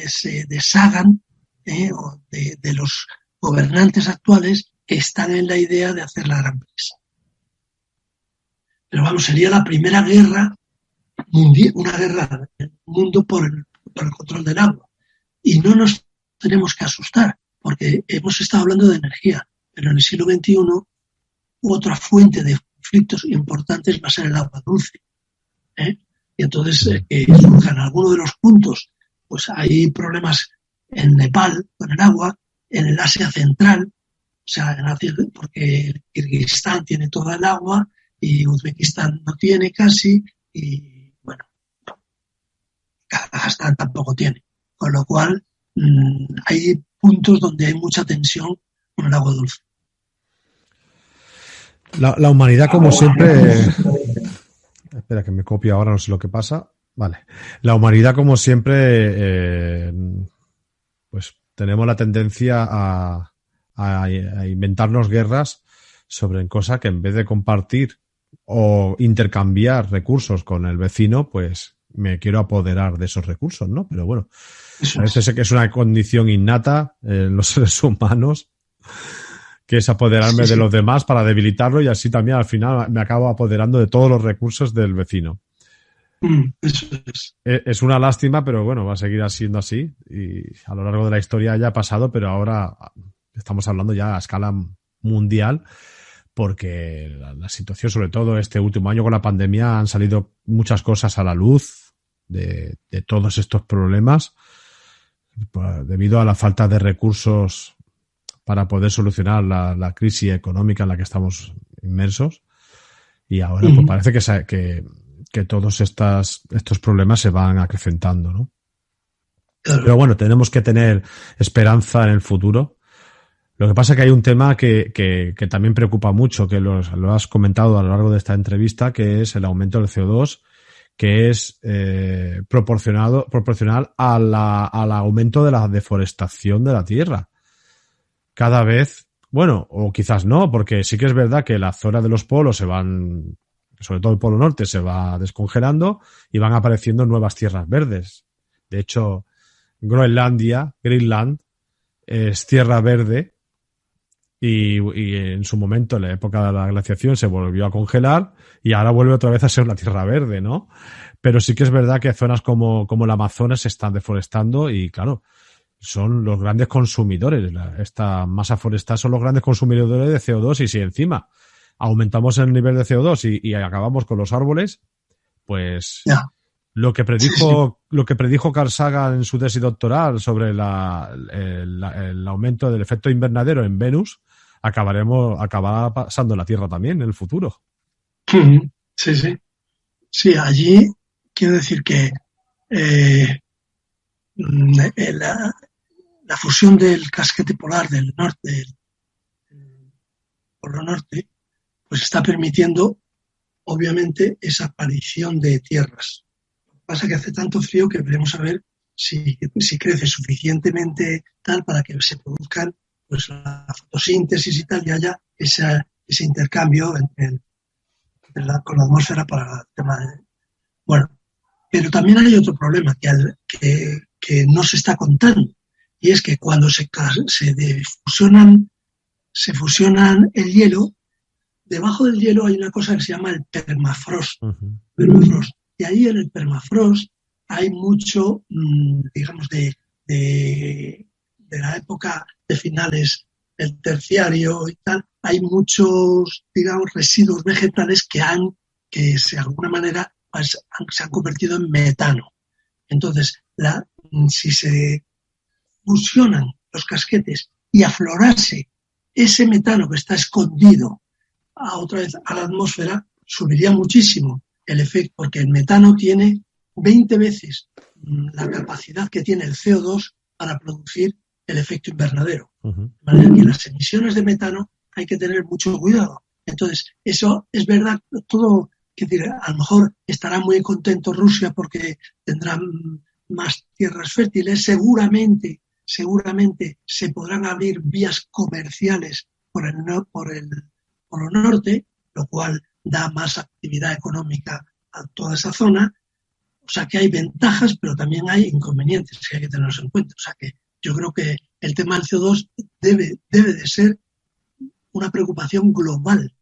se deshagan de los gobernantes actuales que están en la idea de hacer la gran presa. Pero sería la primera guerra mundial, una guerra del mundo por el control del agua. Y no nos tenemos que asustar, porque hemos estado hablando de energía, pero en el siglo XXI otra fuente de conflictos importantes va a ser el agua dulce. Y entonces surjan algunos de los puntos, pues hay problemas en Nepal con el agua, en el Asia Central, o sea, en Asia, porque Kirguistán tiene toda el agua y Uzbekistán no tiene casi, y bueno, Kazajstán tampoco tiene. Con lo cual, hay puntos donde hay mucha tensión con el agua dulce. La humanidad, como siempre... Espera, que me copio ahora, no sé lo que pasa. Vale. La humanidad, como siempre, pues tenemos la tendencia a inventarnos guerras sobre cosas que en vez de compartir o intercambiar recursos con el vecino, pues me quiero apoderar de esos recursos, ¿no? Pero bueno, parece que es una condición innata en los seres humanos, que es apoderarme de los demás para debilitarlo, y así también al final me acabo apoderando de todos los recursos del vecino. Eso es. Es una lástima, pero bueno, va a seguir siendo así, y a lo largo de la historia ya ha pasado, pero ahora estamos hablando ya a escala mundial, porque la situación, sobre todo este último año con la pandemia, han salido muchas cosas a la luz de todos estos problemas, debido a la falta de recursos para poder solucionar la crisis económica en la que estamos inmersos. Y ahora pues parece que todos estos problemas se van acrecentando, ¿no? Claro. Pero bueno, tenemos que tener esperanza en el futuro. Lo que pasa es que hay un tema que también preocupa mucho, que lo has comentado a lo largo de esta entrevista, que es el aumento del CO2, que es proporcional al aumento de la deforestación de la tierra. Cada vez, bueno, o quizás no, porque sí que es verdad que la zona de los polos se van, sobre todo el polo norte, se va descongelando y van apareciendo nuevas tierras verdes. De hecho, Greenland, es tierra verde, y en su momento, en la época de la glaciación, se volvió a congelar y ahora vuelve otra vez a ser una tierra verde, ¿no? Pero sí que es verdad que zonas como el Amazonas se están deforestando y, claro, son los grandes consumidores. Esta masa forestal son los grandes consumidores de CO2, y si encima aumentamos el nivel de CO2 y acabamos con los árboles, pues lo que predijo Carl Sagan en su tesis doctoral sobre el aumento del efecto invernadero en Venus, acabará pasando en la Tierra también en el futuro. Sí, sí. Sí, allí quiero decir que la fusión del casquete polar del norte, del polo norte, pues está permitiendo, obviamente, esa aparición de tierras. Lo que pasa es que hace tanto frío que veremos a ver si crece suficientemente tal para que se produzcan pues la fotosíntesis y tal, y haya ese intercambio con la atmósfera para el tema de... Bueno, pero también hay otro problema que no se está contando, y es que cuando se fusionan el hielo, debajo del hielo hay una cosa que se llama el permafrost. Permafrost. Y ahí en el permafrost hay mucho, digamos, de la época de finales del terciario y tal, hay muchos, digamos, residuos vegetales que de alguna manera pues, se han convertido en metano. Entonces, si se fusionan los casquetes y aflorase ese metano que está escondido otra vez a la atmósfera, subiría muchísimo el efecto, porque el metano tiene 20 veces la capacidad que tiene el CO2 para producir el efecto invernadero. De manera que las emisiones de metano hay que tener mucho cuidado. Entonces, eso es verdad, todo, a lo mejor estará muy contento Rusia porque tendrán más tierras fértiles, seguramente se podrán abrir vías comerciales por el Polo Norte, lo cual da más actividad económica a toda esa zona. O sea que hay ventajas, pero también hay inconvenientes que hay que tenerlos en cuenta. O sea que yo creo que el tema del CO2 debe de ser una preocupación global,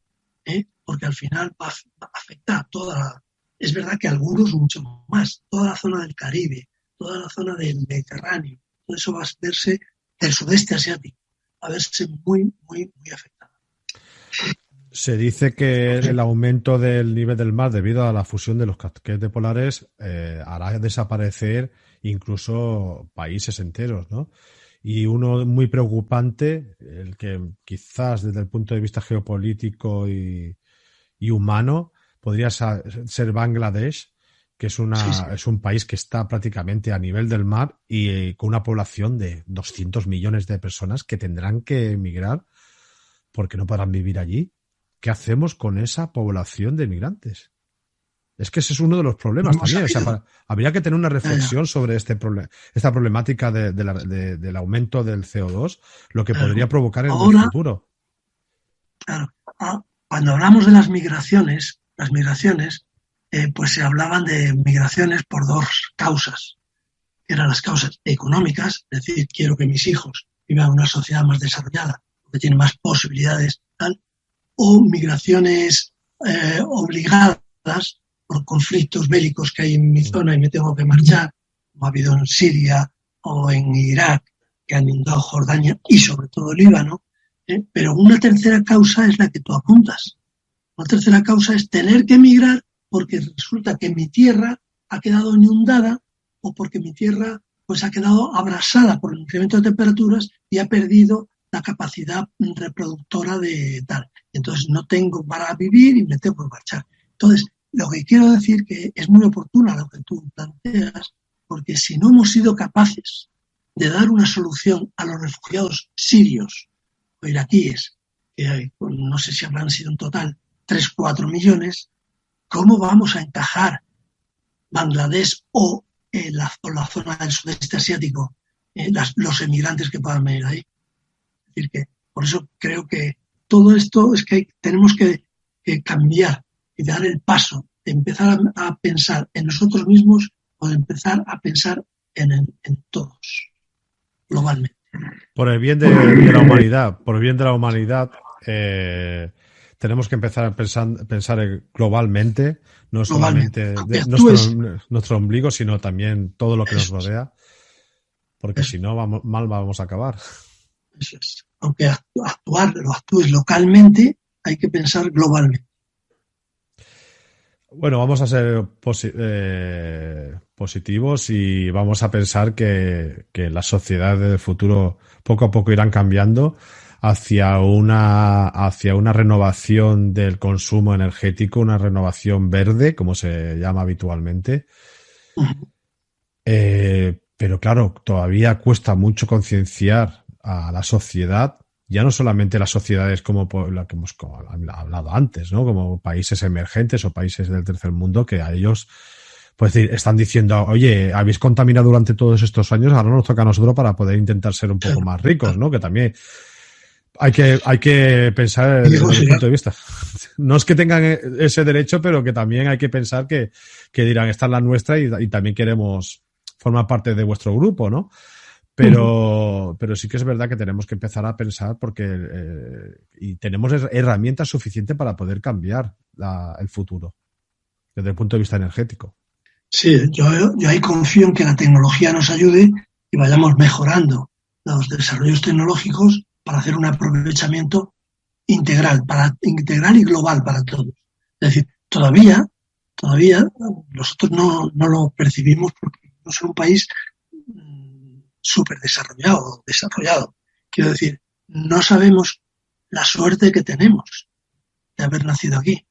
porque al final va a afectar a toda. Es verdad que algunos mucho más, toda la zona del Caribe, toda la zona del Mediterráneo, todo eso va a verse del sudeste asiático a verse muy, muy, muy afectada. Se dice que el aumento del nivel del mar debido a la fusión de los casquetes polares hará desaparecer incluso países enteros, ¿no? Y uno muy preocupante, el que quizás desde el punto de vista geopolítico y humano podría ser Bangladesh, que es es un país que está prácticamente a nivel del mar y con una población de 200 millones de personas que tendrán que emigrar porque no podrán vivir allí. ¿Qué hacemos con esa población de migrantes? Es que ese es uno de los problemas también. O sea, habría que tener una reflexión sobre esta problemática del aumento del CO2, lo que podría provocar en el futuro. Claro, cuando hablamos de las migraciones, pues se hablaban de migraciones por dos causas, que eran las causas económicas, es decir, quiero que mis hijos vivan en una sociedad más desarrollada, que tiene más posibilidades, tal, o migraciones obligadas por conflictos bélicos que hay en mi zona y me tengo que marchar, como ha habido en Siria o en Irak, que han inundado Jordania y sobre todo Líbano. Pero una tercera causa es la que tú apuntas. Una tercera causa es tener que emigrar porque resulta que mi tierra ha quedado inundada o porque mi tierra pues ha quedado abrasada por el incremento de temperaturas y ha perdido la capacidad reproductora de tal. Entonces no tengo para vivir y me tengo que marchar. Entonces, lo que quiero decir que es muy oportuna lo que tú planteas, porque si no hemos sido capaces de dar una solución a los refugiados sirios o iraquíes, que hay, no sé si habrán sido en total 3-4 millones, ¿cómo vamos a encajar Bangladesh o la zona del sudeste asiático, los emigrantes que puedan venir ahí? Es decir, que por eso creo que todo esto es que tenemos que cambiar y dar el paso de empezar a pensar en nosotros mismos o de empezar a pensar en todos, globalmente. Por el bien de la humanidad, tenemos que empezar a pensar globalmente, no solamente de nuestro ombligo, sino también todo lo que nos rodea, porque si no mal vamos a acabar. Eso es. Aunque actúes localmente, hay que pensar globalmente. Bueno, vamos a ser positivos y vamos a pensar que las sociedades del futuro poco a poco irán cambiando hacia una renovación del consumo energético, una renovación verde, como se llama habitualmente. Pero claro, todavía cuesta mucho concienciar a la sociedad, ya no solamente las sociedades como la que hemos hablado antes, ¿no? Como países emergentes o países del tercer mundo, que a ellos pues están diciendo, oye, habéis contaminado durante todos estos años, ahora nos toca a nosotros para poder intentar ser un poco más ricos, ¿no? Que también hay que pensar desde el punto de vista. No es que tengan ese derecho, pero que también hay que pensar que dirán, esta es la nuestra y también queremos formar parte de vuestro grupo, ¿no? Pero sí que es verdad que tenemos que empezar a pensar y tenemos herramientas suficientes para poder cambiar el futuro desde el punto de vista energético. Sí, yo ahí confío en que la tecnología nos ayude y vayamos mejorando los desarrollos tecnológicos para hacer un aprovechamiento integral y global para todos. Es decir, todavía nosotros no lo percibimos porque no es un país súper desarrollado. Quiero decir, no sabemos la suerte que tenemos de haber nacido aquí.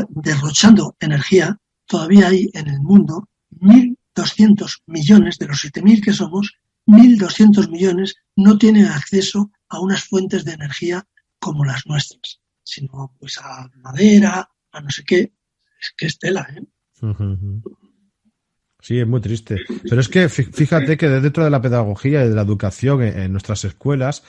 Derrochando energía, todavía hay en el mundo 1.200 millones de los 7.000 que somos, 1.200 millones no tienen acceso a unas fuentes de energía como las nuestras, sino pues a madera, a no sé qué. Es que es tela, ¿eh? Sí, es muy triste. Pero es que fíjate que dentro de la pedagogía y de la educación en nuestras escuelas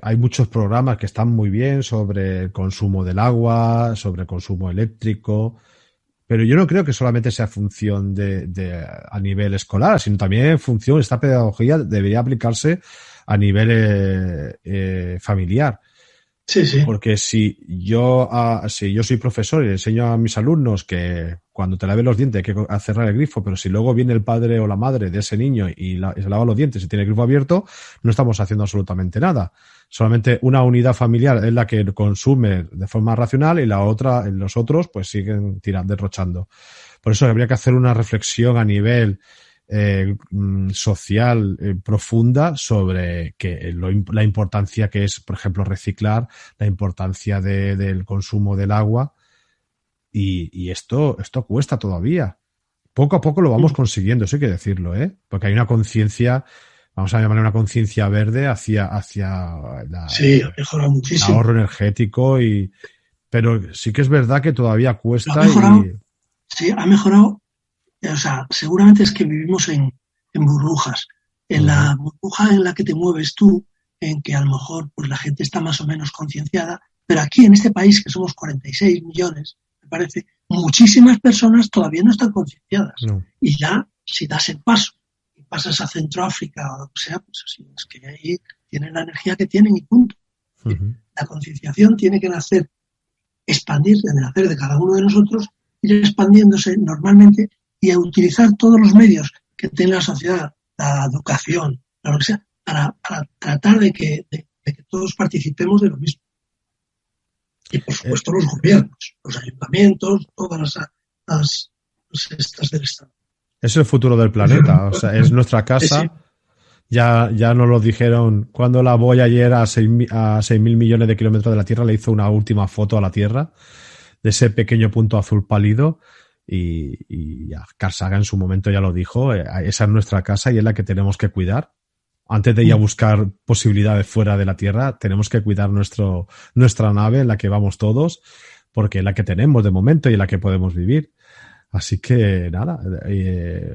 hay muchos programas que están muy bien sobre el consumo del agua, sobre el consumo eléctrico, pero yo no creo que solamente sea función a nivel escolar, sino también esta pedagogía debería aplicarse a nivel familiar. Sí, sí. Porque si yo soy profesor y le enseño a mis alumnos que cuando te laves los dientes hay que cerrar el grifo, pero si luego viene el padre o la madre de ese niño y se lava los dientes y tiene el grifo abierto, no estamos haciendo absolutamente nada. Solamente una unidad familiar es la que consume de forma racional y la otra, los otros, pues siguen derrochando. Por eso habría que hacer una reflexión a nivel social profunda sobre la importancia que es, por ejemplo, reciclar, la importancia del consumo del agua y esto cuesta todavía. Poco a poco lo vamos consiguiendo, eso hay que decirlo, porque hay una conciencia, vamos a llamarle una conciencia verde hacia sí, ha mejorado muchísimo. Ahorro energético pero sí que es verdad que todavía cuesta. Sí, ha mejorado. O sea, seguramente es que vivimos en burbujas. En la burbuja en la que te mueves tú, en que a lo mejor pues la gente está más o menos concienciada, pero aquí en este país, que somos 46 millones, me parece, muchísimas personas todavía no están concienciadas. No. Y ya, si das el paso y pasas a Centroáfrica o lo que sea, pues así, es que ahí tienen la energía que tienen y punto. La concienciación tiene que expandir, debe nacer de cada uno de nosotros, ir expandiéndose normalmente y a utilizar todos los medios que tiene la sociedad, la educación, lo que sea, para tratar de que todos participemos de lo mismo. Y por supuesto los gobiernos, los ayuntamientos, todas las estas del Estado. Es el futuro del planeta, o sea, es nuestra casa. Sí. Ya nos lo dijeron cuando la Boy ayer a 6.000 millones de kilómetros de la Tierra le hizo una última foto a la Tierra de ese pequeño punto azul pálido. Y ya, Carl Sagan en su momento ya lo dijo, esa es nuestra casa y es la que tenemos que cuidar. Antes de ir a buscar posibilidades fuera de la Tierra, tenemos que cuidar nuestra nave en la que vamos todos, porque es la que tenemos de momento y en la que podemos vivir. Así que nada,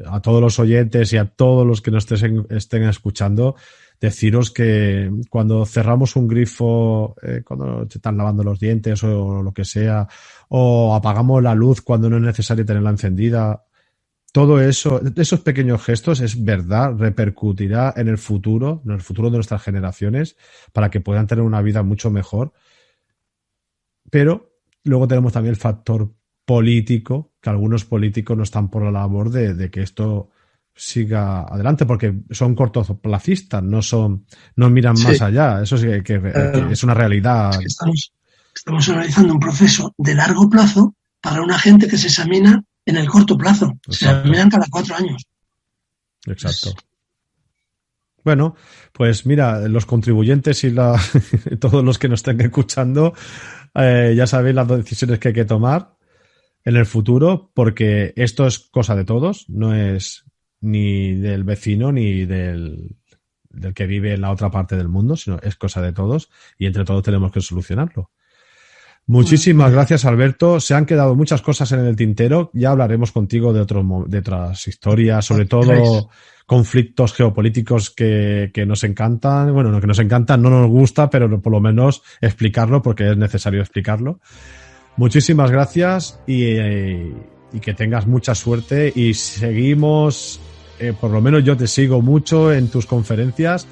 a todos los oyentes y a todos los que nos estén escuchando, deciros que cuando cerramos un grifo, cuando se están lavando los dientes o lo que sea, o apagamos la luz cuando no es necesario tenerla encendida, todo eso, esos pequeños gestos, es verdad, repercutirá en el futuro de nuestras generaciones para que puedan tener una vida mucho mejor. Pero luego tenemos también el factor político, que algunos políticos no están por la labor de que esto siga adelante, porque son cortoplacistas, no miran más allá. Eso sí que es una realidad. Es que estamos analizando un proceso de largo plazo para una gente que se examina en el corto plazo. Exacto. Se examinan cada 4 años. Exacto. Bueno, pues mira, los contribuyentes y todos los que nos estén escuchando, ya sabéis las decisiones que hay que tomar en el futuro, porque esto es cosa de todos, no es ni del vecino ni del que vive en la otra parte del mundo, sino es cosa de todos y entre todos tenemos que solucionarlo. Muchísimas gracias, Alberto. Se han quedado muchas cosas en el tintero. Ya hablaremos contigo de otras historias, sobre todo conflictos geopolíticos que nos encantan. Bueno, no que nos encantan, no nos gusta, pero por lo menos explicarlo porque es necesario explicarlo. Muchísimas gracias y que tengas mucha suerte y seguimos, por lo menos yo te sigo mucho en tus conferencias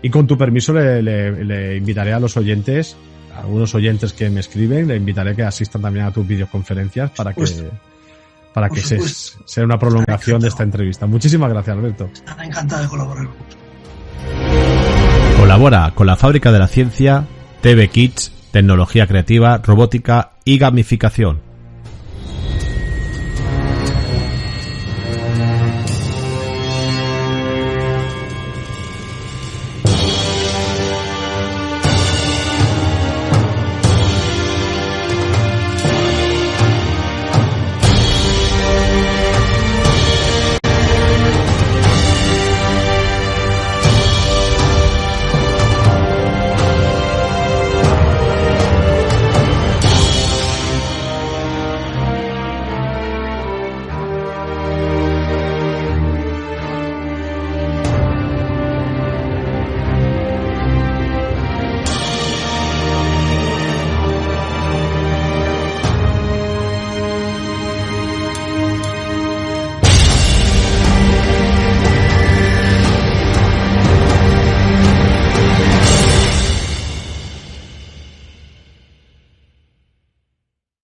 y con tu permiso le invitaré a los oyentes, a algunos oyentes que me escriben, le invitaré que asistan también a tus videoconferencias para que sea una prolongación de esta entrevista. Muchísimas gracias, Alberto. Estaré encantado de colaborar con vosotros. Colabora con la Fábrica de la Ciencia, TV Kids, tecnología creativa, robótica y gamificación.